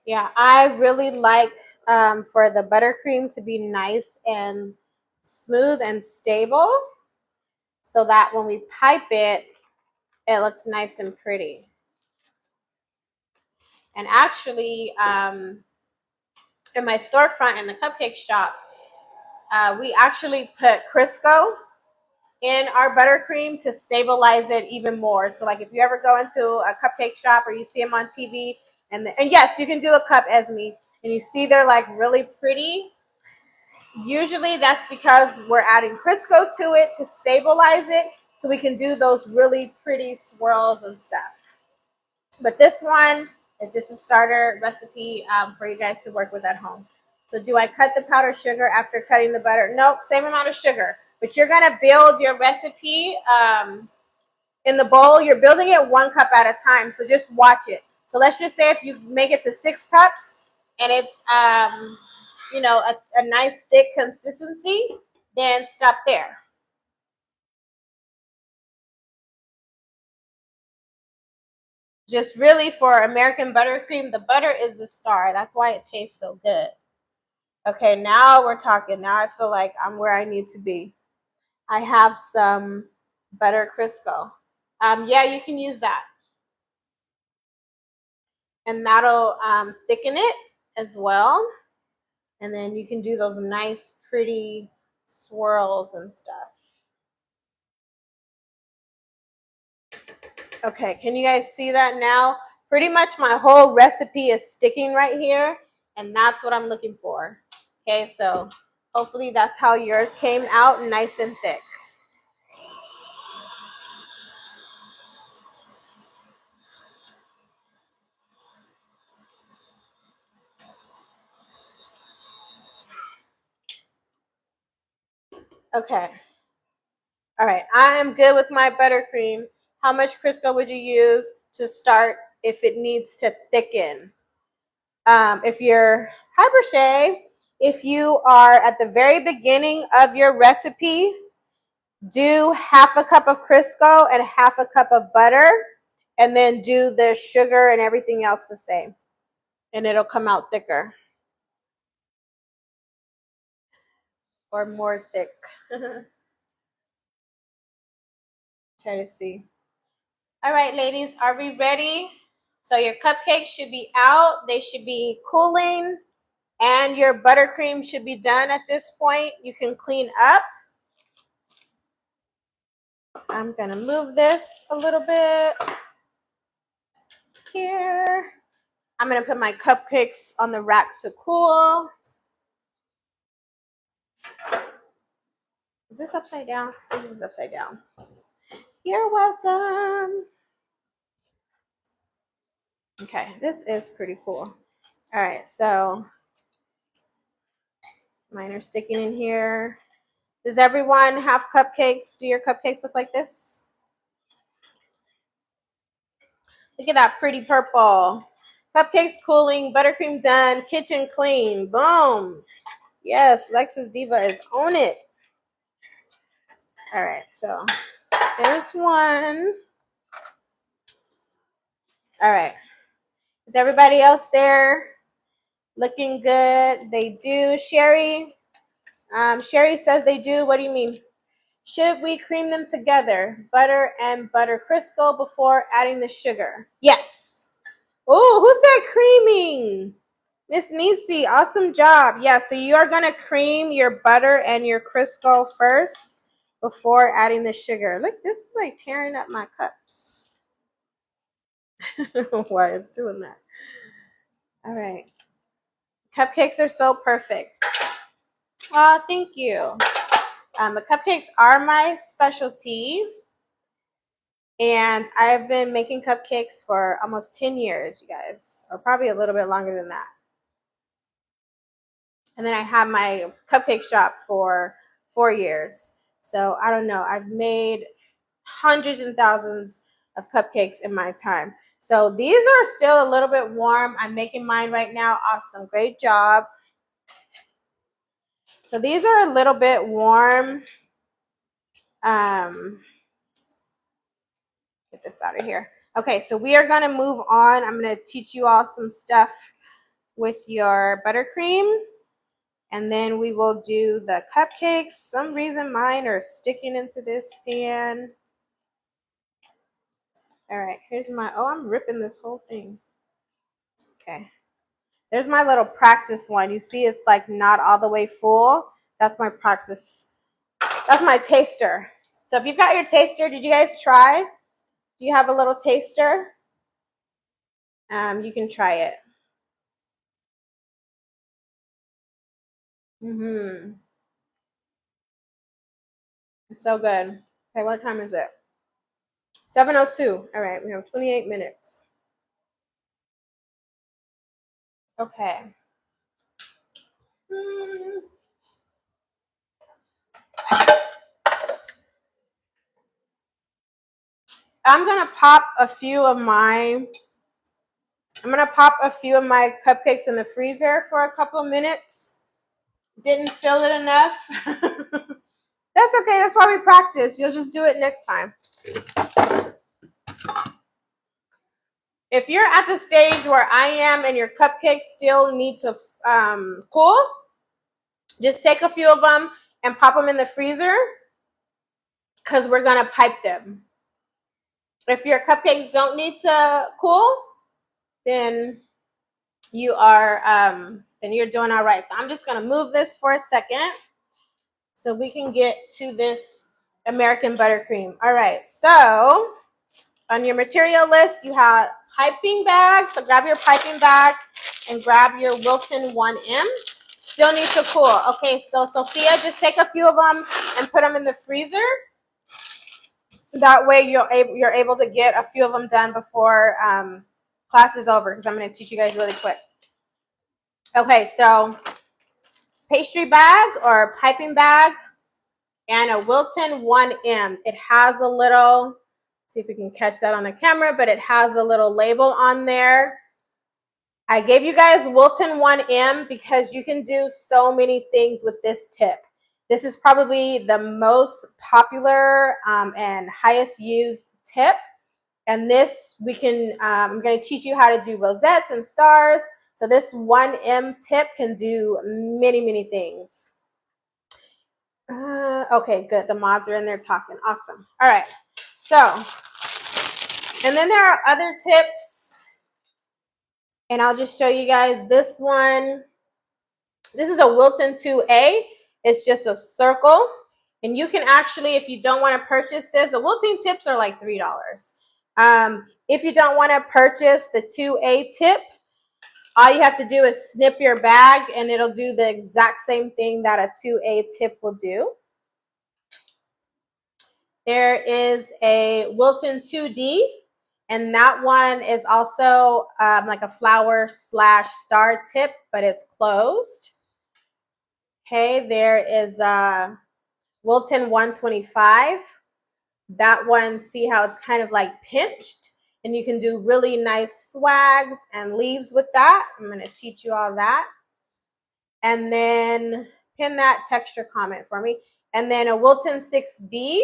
Yeah, I really like for the buttercream to be nice and smooth and stable so that when we pipe it, it looks nice and pretty. And actually, in my storefront in the cupcake shop, We actually put Crisco in our buttercream to stabilize it even more. So like if you ever go into a cupcake shop or you see them on TV, and yes, you can do a cup, Esme, and you see they're like really pretty. Usually that's because we're adding Crisco to it to stabilize it so we can do those really pretty swirls and stuff. But this one is just a starter recipe for you guys to work with at home. So do I cut the powdered sugar after cutting the butter? Nope, same amount of sugar. But you're going to build your recipe in the bowl. You're building it 1 cup at a time, so just watch it. So let's just say if you make it to 6 cups and it's, you know, a nice thick consistency, then stop there. Just really for American buttercream, the butter is the star. That's why it tastes so good. Okay, now we're talking. Now I feel like I'm where I need to be. I have some butter Crisco. Yeah, you can use that. And that'll thicken it as well. And then you can do those nice, pretty swirls and stuff. Okay, can you guys see that now? Pretty much my whole recipe is sticking right here, and that's what I'm looking for. Okay, so hopefully that's how yours came out, nice and thick. Okay. All right, I am good with my buttercream. How much Crisco would you use to start if it needs to thicken? If you're Hypershay, if you are at the very beginning of your recipe, do half a cup of Crisco and half a cup of butter, and then do the sugar and everything else the same, and it'll come out thicker or more thick. Try to see. All right, ladies, are we ready? So your cupcakes should be out. They should be cooling, and your buttercream should be done at this point. You can clean up. I'm gonna move this a little bit here. I'm gonna put my cupcakes on the rack to cool. Is this upside down? This is upside down. You're welcome. Okay, this is pretty cool. All right, so mine are sticking in here. Does everyone have cupcakes? Do your cupcakes look like this? Look at that pretty purple. Cupcakes cooling, buttercream done, kitchen clean. Boom. Yes, Lexus Diva is on it. All right, so there's one. All right. Is everybody else there? Looking good. They do. Sherry. Sherry says they do. What do you mean? Should we cream them together? Butter and butter Crisco before adding the sugar. Yes. Oh, who said creaming? Miss Nisi, awesome job. Yeah, so you are going to cream your butter and your Crisco first before adding the sugar. Look, this is like tearing up my cups. Why it's doing that. All right. Cupcakes are so perfect. Oh, thank you. The cupcakes are my specialty. And I've been making cupcakes for almost 10 years, you guys. Or probably a little bit longer than that. And then I had my cupcake shop for 4 years. So I don't know. I've made hundreds and thousands of cupcakes in my time. So these are still a little bit warm. I'm making mine right now. Awesome. Great job. So these are a little bit warm. Get this out of here. Okay, so we are going to move on. I'm going to teach you all some stuff with your buttercream. And then we will do the cupcakes. Some reason mine are sticking into this pan. All right, here's my, oh, I'm ripping this whole thing. Okay. There's my little practice one. You see it's like not all the way full. That's my practice. That's my taster. So if you've got your taster, did you guys try? Do you have a little taster? You can try it. It's so good. Okay, what time is it? 7:02. All right, we have 28 minutes. Okay. I'm gonna pop a few of my cupcakes in the freezer for a couple of minutes. Didn't fill it enough. That's okay. That's why we practice. You'll just do it next time. If you're at the stage where I am and your cupcakes still need to cool, just take a few of them and pop them in the freezer because we're going to pipe them. If your cupcakes don't need to cool, then you are then you're doing all right. So I'm just going to move this for a second so we can get to this American buttercream. All right, so on your material list, you have piping bag. So grab your piping bag and grab your Wilton 1M. Still need to cool. Okay, so Sophia, just take a few of them and put them in the freezer. That way you're able to get a few of them done before class is over, because I'm going to teach you guys really quick. Okay, so pastry bag or piping bag and a Wilton 1M. It has a little, see if we can catch that on the camera, but it has a little label on there. I gave you guys Wilton 1M because you can do so many things with this tip. This is probably the most popular and highest used tip. And this we can, I'm going to teach you how to do rosettes and stars. So this 1M tip can do many, many things. Okay, good. The mods are in there talking. Awesome. All right. So, and then there are other tips. And I'll just show you guys this one. This is a Wilton 2A. It's just a circle. And you can actually, if you don't want to purchase this, the Wilton tips are like $3. If you don't want to purchase the 2A tip, all you have to do is snip your bag and it'll do the exact same thing that a 2A tip will do. There is a Wilton 2D, and that one is also like a flower / star tip, but it's closed. Okay, there is Wilton 125. That one, see how it's kind of like pinched, and you can do really nice swags and leaves with that. I'm going to teach you all that. And then pin that texture comment for me. And then a Wilton 6B.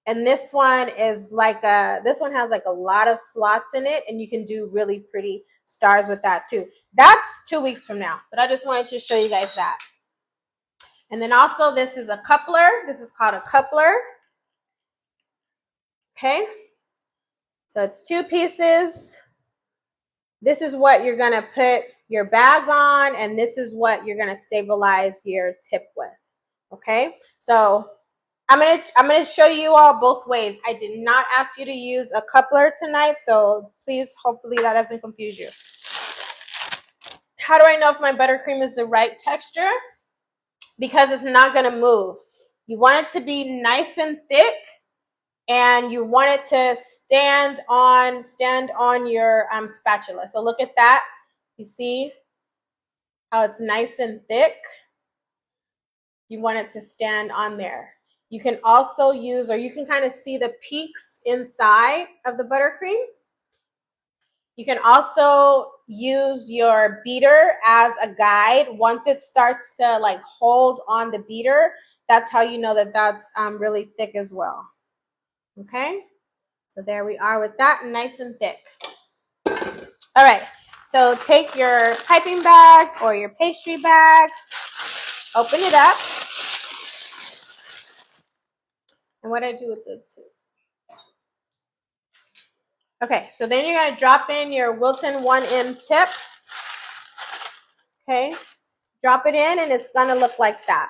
And this one is like this one has like a lot of slots in it, and you can do really pretty stars with that too. That's 2 weeks from now, but I just wanted to show you guys that. And then also this is a coupler. This is called a coupler. Okay. So it's 2 pieces. This is what you're going to put your bag on, and this is what you're going to stabilize your tip with. Okay. So I'm gonna show you all both ways. I did not ask you to use a coupler tonight, so please, hopefully that doesn't confuse you. How do I know if my buttercream is the right texture? Because it's not gonna move. You want it to be nice and thick, and you want it to stand on your spatula. So look at that. You see how it's nice and thick? You want it to stand on there. You can also use, or you can kind of see the peaks inside of the buttercream. You can also use your beater as a guide. Once it starts to like hold on the beater, that's how you know that that's really thick as well. Okay, so there we are with that, nice and thick. All right, so take your piping bag or your pastry bag, open it up. And what do I do with it too? Okay, so then you're going to drop in your Wilton 1M tip. Okay, drop it in and it's going to look like that.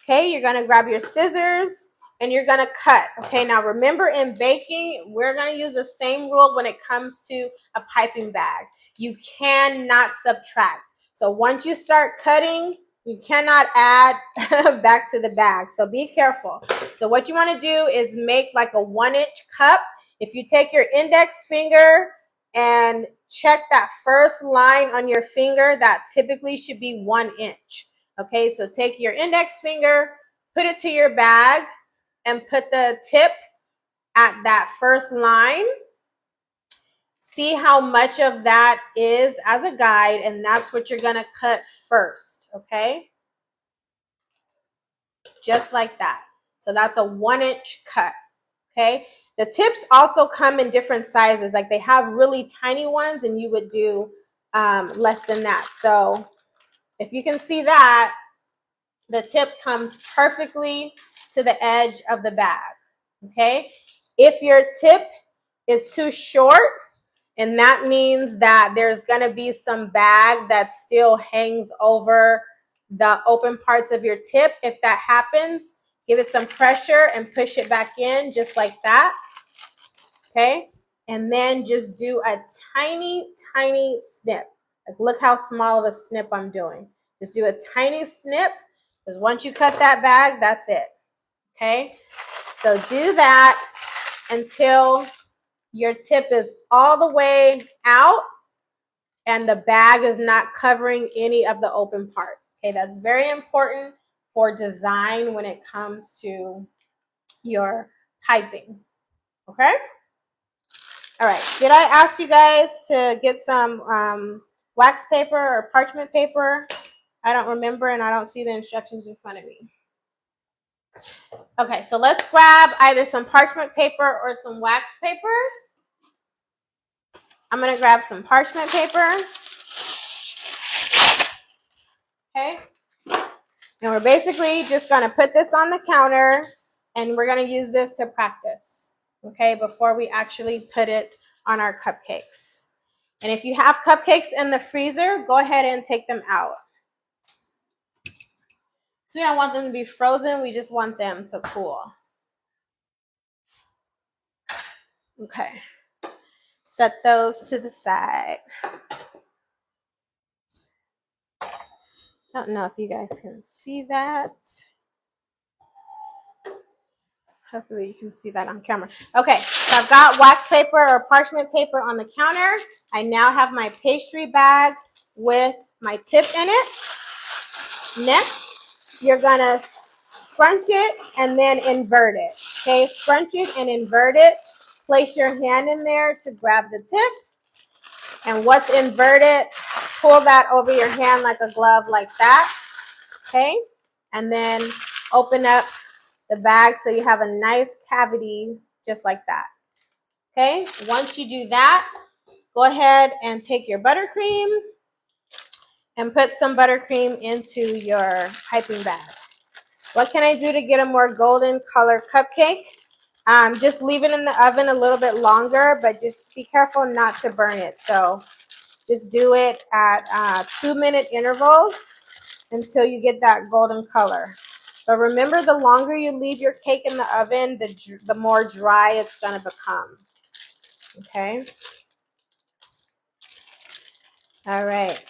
Okay, you're gonna grab your scissors and you're gonna cut. Okay, now remember in baking, we're gonna use the same rule when it comes to a piping bag. You cannot subtract. So once you start cutting, you cannot add back to the bag. So be careful. So what you wanna do is make like a 1-inch cup. If you take your index finger and check that first line on your finger, that typically should be 1 inch. Okay, so take your index finger, put it to your bag, and put the tip at that first line. See how much of that is as a guide, and that's what you're gonna cut first, okay? Just like that. So that's a 1-inch cut, okay? The tips also come in different sizes. Like they have really tiny ones, and you would do less than that. So if you can see that, the tip comes perfectly to the edge of the bag, okay? If your tip is too short, and that means that there's gonna be some bag that still hangs over the open parts of your tip. If that happens, give it some pressure and push it back in just like that, okay? And then just do a tiny, tiny snip. Like look how small of a snip I'm doing. Just do a tiny snip. Because once you cut that bag, that's it, okay? So do that until your tip is all the way out and the bag is not covering any of the open part. Okay, that's very important for design when it comes to your piping, okay? All right, did I ask you guys to get some wax paper or parchment paper? I don't remember, and I don't see the instructions in front of me. Okay, so let's grab either some parchment paper or some wax paper. I'm gonna grab some parchment paper. Okay. And we're basically just gonna put this on the counter and we're gonna use this to practice, okay, before we actually put it on our cupcakes. And if you have cupcakes in the freezer, go ahead and take them out. So we don't want them to be frozen, we just want them to cool. Okay, set those to the side. I don't know if you guys can see that. Hopefully you can see that on camera. Okay, so I've got wax paper or parchment paper on the counter. I now have my pastry bag with my tip in it. Next, you're gonna scrunch it and then invert it. Okay, scrunch it and invert it. Place your hand in there to grab the tip. And what's inverted, pull that over your hand like a glove like that. Okay, and then open up the bag so you have a nice cavity just like that. Okay, once you do that, go ahead and take your buttercream and put some buttercream into your piping bag. What can I do to get a more golden color cupcake? Just leave it in the oven a little bit longer, but just be careful not to burn it. So just do it at 2-minute intervals until you get that golden color. But remember, the longer you leave your cake in the oven, the more dry it's going to become. Okay? All right.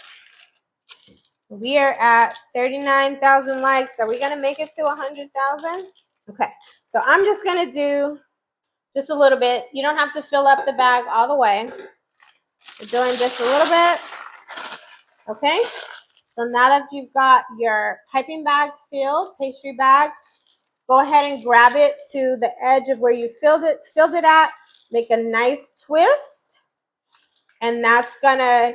We are at 39,000 likes. Are we going to make it to 100,000? Okay. So I'm just going to do just a little bit. You don't have to fill up the bag all the way. We're doing just a little bit. Okay? So now that you've got your piping bag filled, pastry bag, go ahead and grab it to the edge of where you filled it at. Make a nice twist, and that's gonna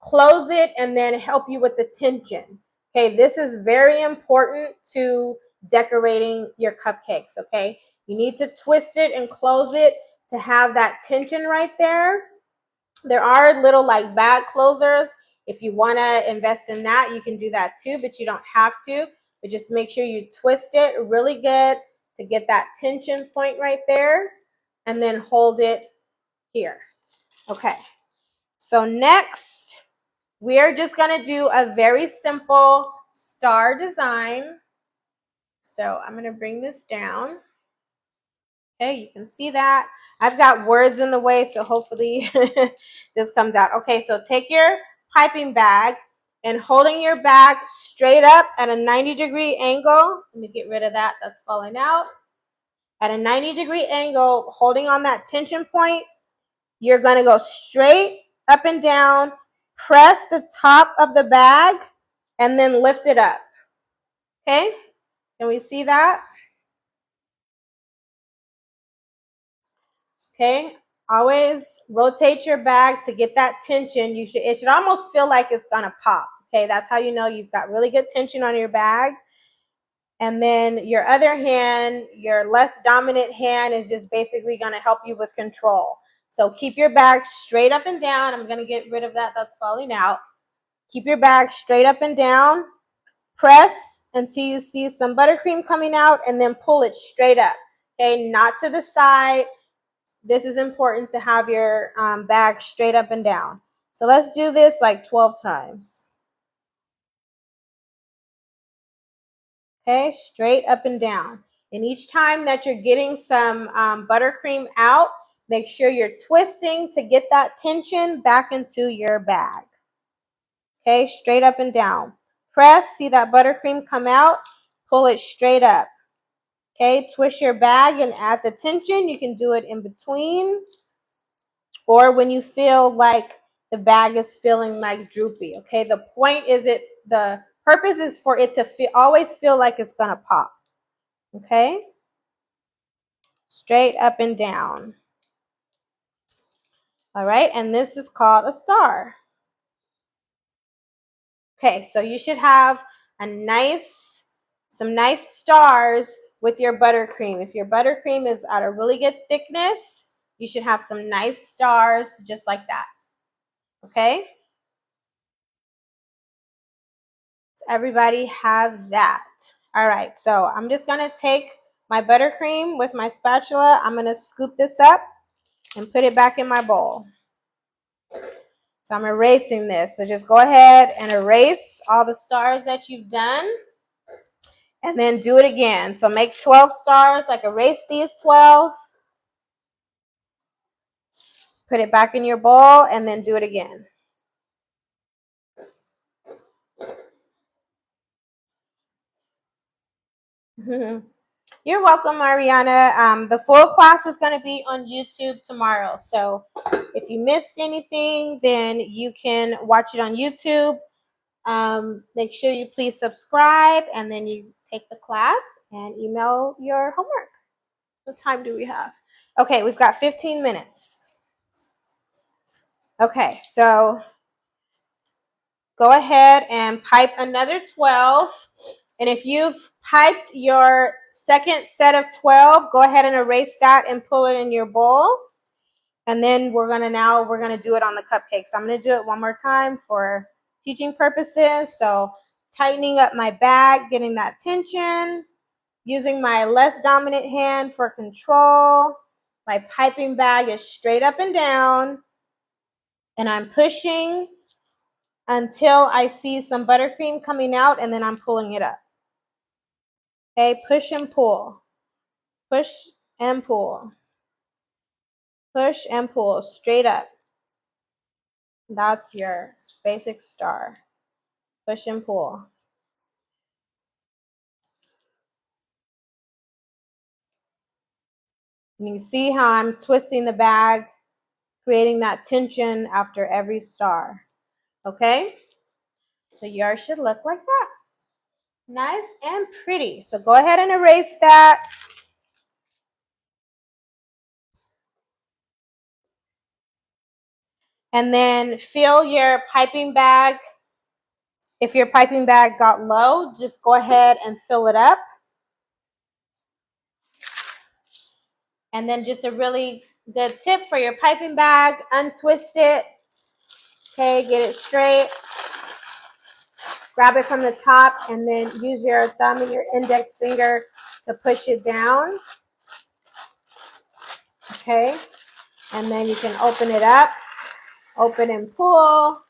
close it and then help you with the tension. Okay, this is very important to decorating your cupcakes, okay? You need to twist it and close it to have that tension right there. There are little like bag closers. If you want to invest in that, you can do that too, but you don't have to. But just make sure you twist it really good to get that tension point right there, and then hold it here. Okay, so next, we are just going to do a very simple star design. So I'm going to bring this down. Okay, you can see that. I've got words in the way, so hopefully this comes out. Okay, so take your piping bag and holding your bag straight up at a 90-degree angle. Let me get rid of that. That's falling out. At a 90-degree angle, holding on that tension point, you're going to go straight up and down, press the top of the bag, and then lift it up. Okay? Can we see that? Okay, always rotate your bag to get that tension. It should almost feel like it's gonna pop. Okay, that's how you know you've got really good tension on your bag. And then your other hand, your less dominant hand, is just basically gonna help you with control. So keep your bag straight up and down. I'm gonna get rid of that, that's falling out. Keep your bag straight up and down. Press until you see some buttercream coming out, and then pull it straight up. Okay, not to the side. This is important to have your bag straight up and down. So let's do this like 12 times. Okay, straight up and down. And each time that you're getting some buttercream out, make sure you're twisting to get that tension back into your bag. Okay, straight up and down. Press, see that buttercream come out, pull it straight up. Okay, twist your bag and add the tension. You can do it in between, or when you feel like the bag is feeling like droopy. Okay, the purpose is for it to always feel like it's gonna pop. Okay, straight up and down. All right, and this is called a star. Okay, so you should have some nice stars with your buttercream. If your buttercream is at a really good thickness, you should have some nice stars just like that. Okay? Does everybody have that? All right, so I'm just gonna take my buttercream with my spatula. I'm gonna scoop this up and put it back in my bowl. So I'm erasing this. So just go ahead and erase all the stars that you've done. And then do it again. So make 12 stars, like erase these 12. Put it back in your bowl and then do it again. You're welcome, Mariana. The full class is going to be on YouTube tomorrow. So if you missed anything, then you can watch it on YouTube. Make sure you please subscribe, and then you take the class and email your homework. What time do we have? Okay, we've got 15 minutes. Okay, so go ahead and pipe another 12. And if you've piped your second set of 12, go ahead and erase that and pull it in your bowl. And then we're gonna do it on the cupcake. So I'm gonna do it one more time for teaching purposes. So tightening up my bag, getting that tension, using my less dominant hand for control. My piping bag is straight up and down, and I'm pushing until I see some buttercream coming out, and then I'm pulling it up. Okay, push and pull. Push and pull. Push and pull straight up. That's your basic star. Push and pull. And you see how I'm twisting the bag, creating that tension after every star. Okay? So yours should look like that. Nice and pretty. So go ahead and erase that. And then fill your piping bag. If your piping bag got low, just go ahead and fill it up. And then just a really good tip for your piping bag, untwist it. Okay, get it straight. Grab it from the top and then use your thumb and your index finger to push it down. Okay, and then you can open it up, open and pull.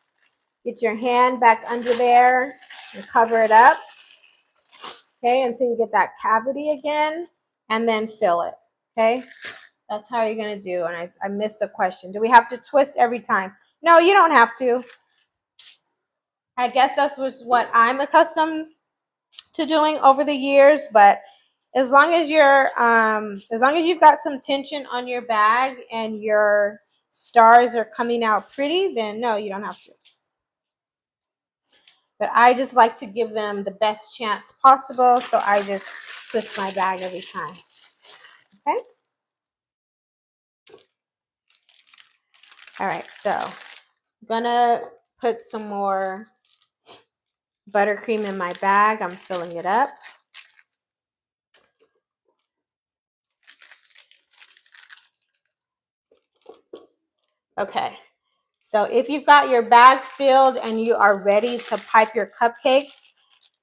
Get your hand back under there and cover it up. okay, until you get that cavity again, and then fill it, okay? That's how you're gonna do. And I missed a question. Do we have to twist every time? No, you don't have to. I guess that's what I'm accustomed to doing over the years, but as long as you've got some tension on your bag and your stars are coming out pretty, then no, you don't have to. But I just like to give them the best chance possible, so I just twist my bag every time. Okay? All right, so I'm gonna put some more buttercream in my bag. I'm filling it up. Okay, so if you've got your bag filled and you are ready to pipe your cupcakes,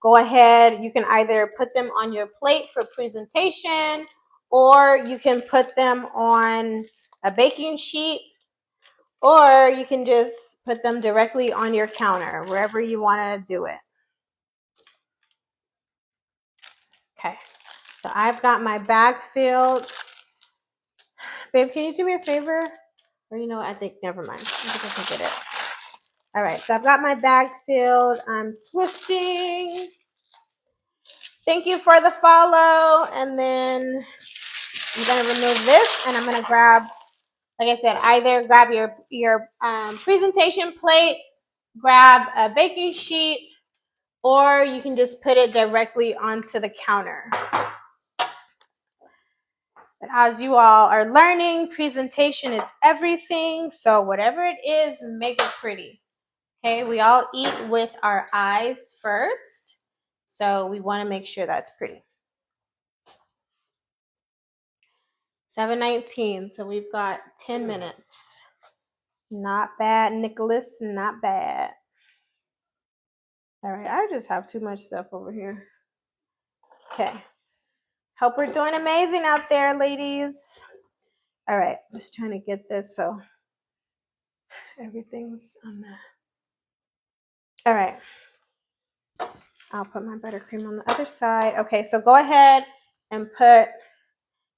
go ahead. You can either put them on your plate for presentation, or you can put them on a baking sheet, or you can just put them directly on your counter, wherever you want to do it. Okay, so I've got my bag filled. Babe, can you do me a favor? Or you know what, I think, never mind. I think I can get it. All right, so I've got my bag filled. I'm twisting. Thank you for the follow. And then I'm gonna remove this, and I'm gonna grab, like I said, either grab your presentation plate, grab a baking sheet, or you can just put it directly onto the counter. But as you all are learning, presentation is everything. So whatever it is, make it pretty. Okay, we all eat with our eyes first. So we want to make sure that's pretty. 7:19, so we've got 10 minutes. Not bad, Nicholas, not bad. All right, I just have too much stuff over here. Okay. Hope we're doing amazing out there, ladies. All right, just trying to get this so everything's on the... All right. I'll put my buttercream on the other side. Okay, so go ahead and get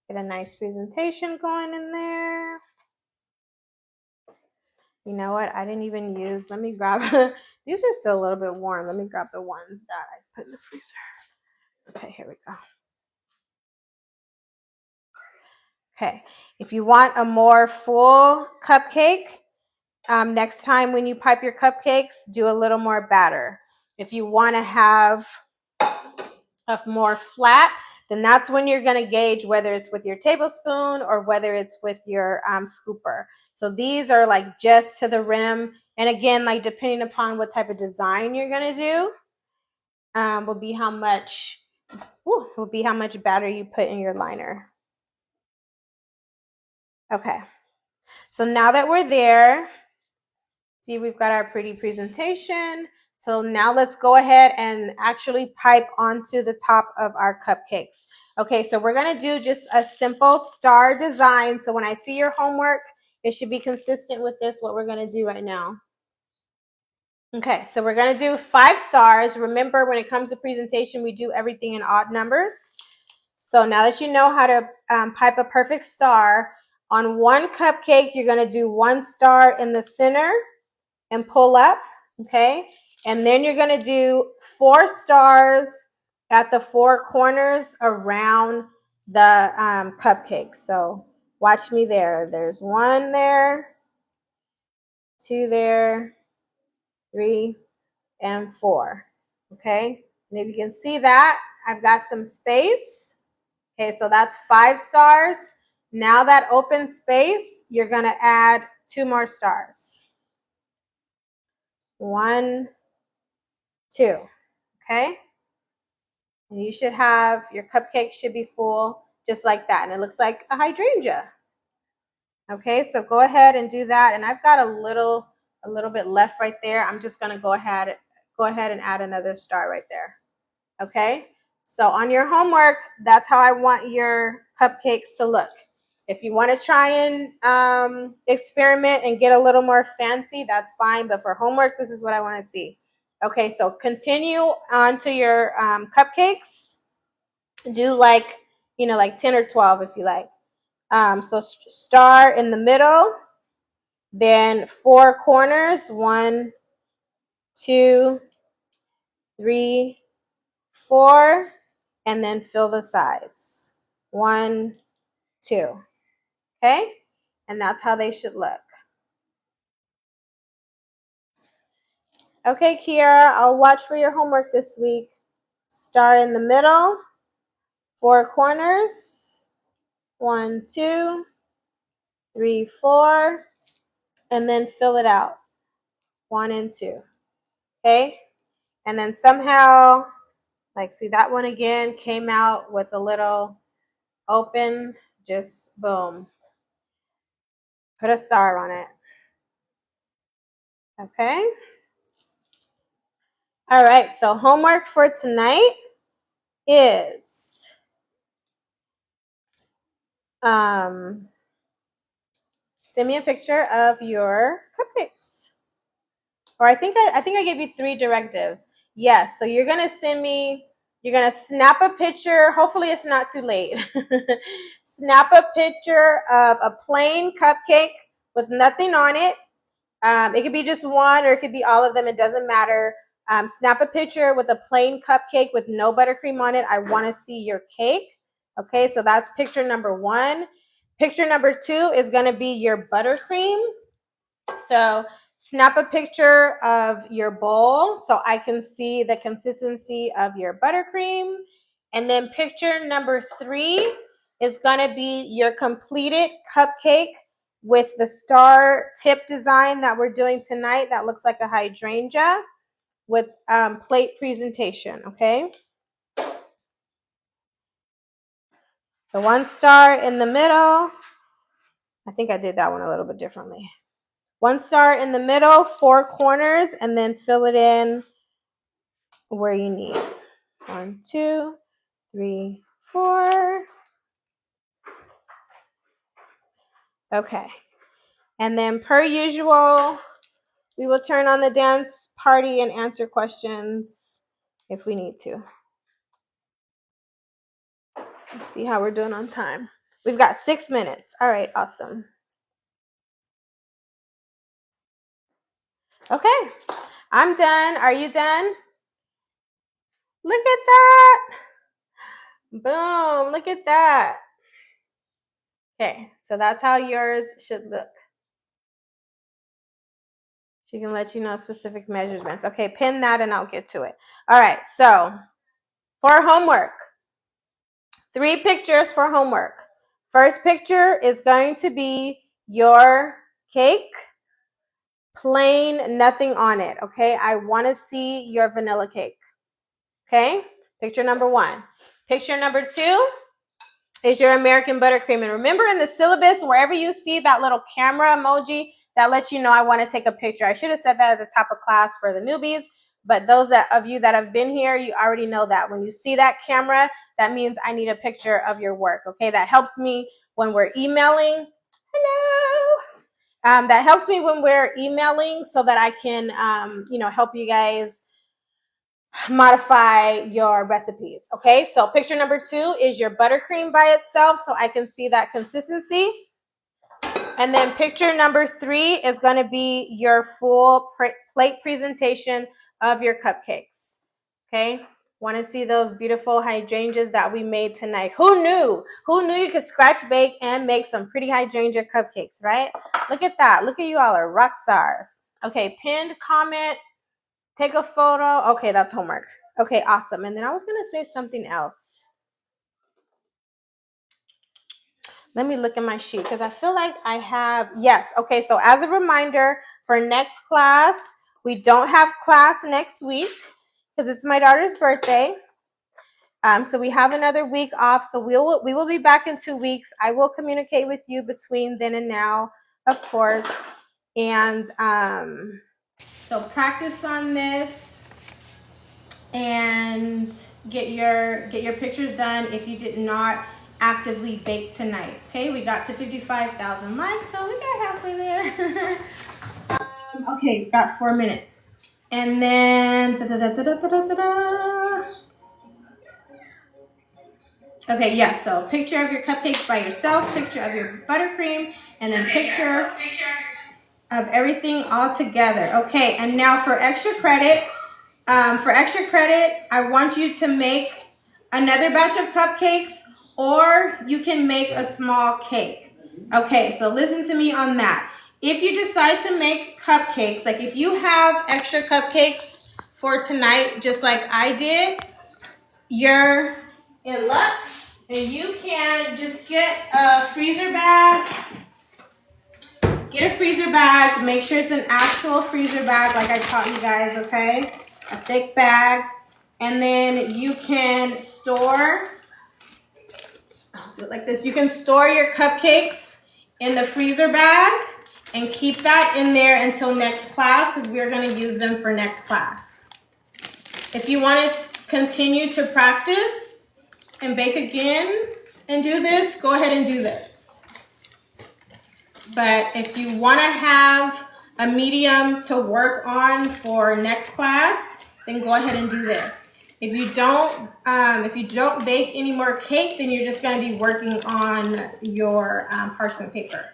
a nice presentation going in there. You know what? I didn't even use, let me grab, these are still a little bit warm. Let me grab the ones that I put in the freezer. Okay, here we go. Okay, if you want a more full cupcake, next time when you pipe your cupcakes, do a little more batter. If you want to have a more flat, then that's when you're going to gauge whether it's with your tablespoon or whether it's with your scooper. So these are like just to the rim. And again, like depending upon what type of design you're going to do, will be how much batter you put in your liner. Okay. So now that we're there, see, we've got our pretty presentation. So now let's go ahead and actually pipe onto the top of our cupcakes. Okay, so we're gonna do just a simple star design. So when I see your homework, it should be consistent with this, what we're gonna do right now. Okay, so we're gonna do 5 stars. Remember, when it comes to presentation, we do everything in odd numbers. So now that you know how to pipe a perfect star, on one cupcake, you're gonna do 1 star in the center and pull up, okay? And then you're gonna do 4 stars at the 4 corners around the cupcake. So watch me there. There's 1 there, 2 there, 3, and 4, okay? And if you can see that, I've got some space. Okay, so that's 5 stars. Now that open space, you're gonna add 2 more stars. 1, 2, okay? And you should have, your cupcake should be full just like that. And it looks like a hydrangea. Okay, so go ahead and do that. And I've got a little bit left right there. I'm just gonna go ahead and add another star right there. Okay, so on your homework, that's how I want your cupcakes to look. If you want to try and experiment and get a little more fancy, that's fine. But for homework, this is what I want to see. Okay, so continue on to your cupcakes. Do like, like 10 or 12 if you like. So star in the middle, then 4 corners, 1, 2, 3, 4, and then fill the sides. 1, 2. Okay? And that's how they should look. Okay, Kiara, I'll watch for your homework this week. Star in the middle, 4 corners, 1, 2, 3, 4, and then fill it out. 1 and 2. Okay? And then somehow, like, see, that one again came out with a little open, just boom. Put a star on it. Okay? All right, so homework for tonight is send me a picture of your cupcakes. Or I think I gave you 3 directives. Yes, so you're gonna snap a picture. Hopefully it's not too late. Snap a picture of a plain cupcake with nothing on it. It could be just one or it could be all of them. It doesn't matter. Snap a picture with a plain cupcake with no buttercream on it. I want to see your cake. Okay, so that's picture number 1. Picture number 2 is going to be your buttercream. So snap a picture of your bowl so I can see the consistency of your buttercream. And then picture number 3 is going to be your completed cupcake with the star tip design that we're doing tonight. That looks like a hydrangea with plate presentation, okay? So 1 star in the middle. I think I did that one a little bit differently. 1 star in the middle, 4 corners, and then fill it in where you need. 1, 2, 3, 4. Okay. And then per usual, we will turn on the dance party and answer questions if we need to. Let's see how we're doing on time. We've got 6 minutes. All right, awesome. Okay, I'm done. Are you done? Look at that. Boom, look at that. Okay, so that's how yours should look. She can let you know specific measurements. Okay, pin that and I'll get to it. All right, so for homework, 3 pictures for homework. First picture is going to be your cake, plain, nothing on it, okay? I want to see your vanilla cake, okay? Picture number 1. Picture number 2 is your American buttercream. And remember in the syllabus, wherever you see that little camera emoji, that lets you know I want to take a picture. I should have said that at the top of class for the newbies, but those of you that have been here, you already know that. When you see that camera, that means I need a picture of your work, okay? That helps me when we're emailing. Hello. That helps me when we're emailing so that I can, help you guys modify your recipes. Okay, so picture number 2 is your buttercream by itself so I can see that consistency. And then picture number 3 is going to be your full plate presentation of your cupcakes. Okay, want to see those beautiful hydrangeas that we made tonight. Who knew you could scratch bake and make some pretty hydrangea cupcakes, right? Look at that. Look at you all are rock stars. Okay, pinned comment. Take a photo. Okay, that's homework. Okay, awesome. And then I was going to say something else. Let me look at my sheet because I feel like I have, yes. Okay, so as a reminder for next class, we don't have class next week because it's my daughter's birthday. So we have another week off. So we will be back in 2 weeks. I will communicate with you between then and now, of course. And so practice on this and get your pictures done if you did not actively bake tonight. Okay, we got to 55,000 likes, so we got halfway there. Okay, got 4 minutes. And then Okay, yes, so picture of your cupcakes by yourself, picture of your buttercream, and then picture of everything all together. Okay, and now for extra credit, I want you to make another batch of cupcakes, or you can make a small cake. Okay, so listen to me on that. If you decide to make cupcakes, like if you have extra cupcakes for tonight, just like I did, you're in luck, and you can just get a freezer bag. Get a freezer bag. Make sure it's an actual freezer bag like I taught you guys, okay? A thick bag. And then you can store, I'll do it like this. You can store your cupcakes in the freezer bag and keep that in there until next class, because we're going to use them for next class. If you want to continue to practice and bake again and do this, go ahead and do this. But if you want to have a medium to work on for next class, then go ahead and do this. If you don't bake any more cake, then you're just going to be working on your parchment paper.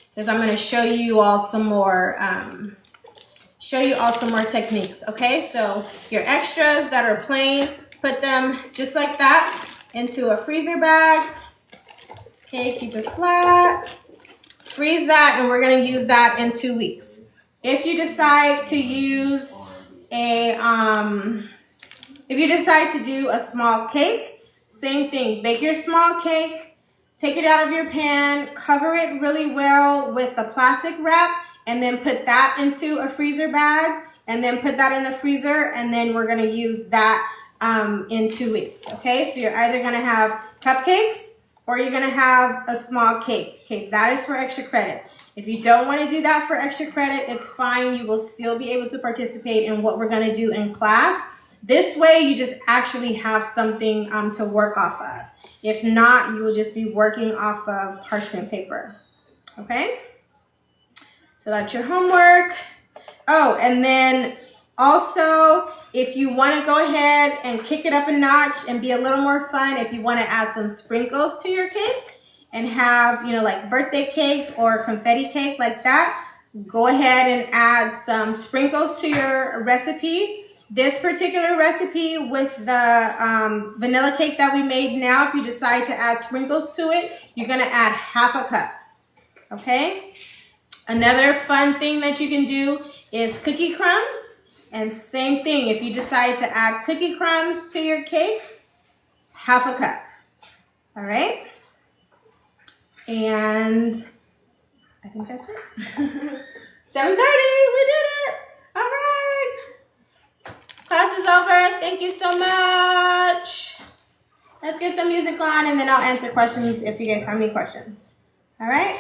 Because I'm going to show you all some more techniques. Okay, so your extras that are plain, put them just like that into a freezer bag. Okay, keep it flat. Freeze that, and we're going to use that in 2 weeks. If you decide to use do a small cake, same thing. Bake your small cake, take it out of your pan, cover it really well with a plastic wrap, and then put that into a freezer bag, and then put that in the freezer, and then we're going to use that in 2 weeks. Okay, so you're either going to have cupcakes or you're going to have a small cake. Okay, that is for extra credit. If you don't want to do that for extra credit, it's fine. You will still be able to participate in what we're going to do in class. This way, you just actually have something to work off of. If not, you will just be working off of parchment paper. Okay? So that's your homework. Oh, and then also, if you want to go ahead and kick it up a notch and be a little more fun, if you want to add some sprinkles to your cake and have, like birthday cake or confetti cake like that, go ahead and add some sprinkles to your recipe. This particular recipe with the vanilla cake that we made now, if you decide to add sprinkles to it, you're going to add half a cup. Okay? Another fun thing that you can do is cookie crumbs. And same thing, if you decide to add cookie crumbs to your cake, half a cup. All right? And I think that's it. 7:30, we did it. All right. Class is over. Thank you so much. Let's get some music on, and then I'll answer questions if you guys have any questions. All right?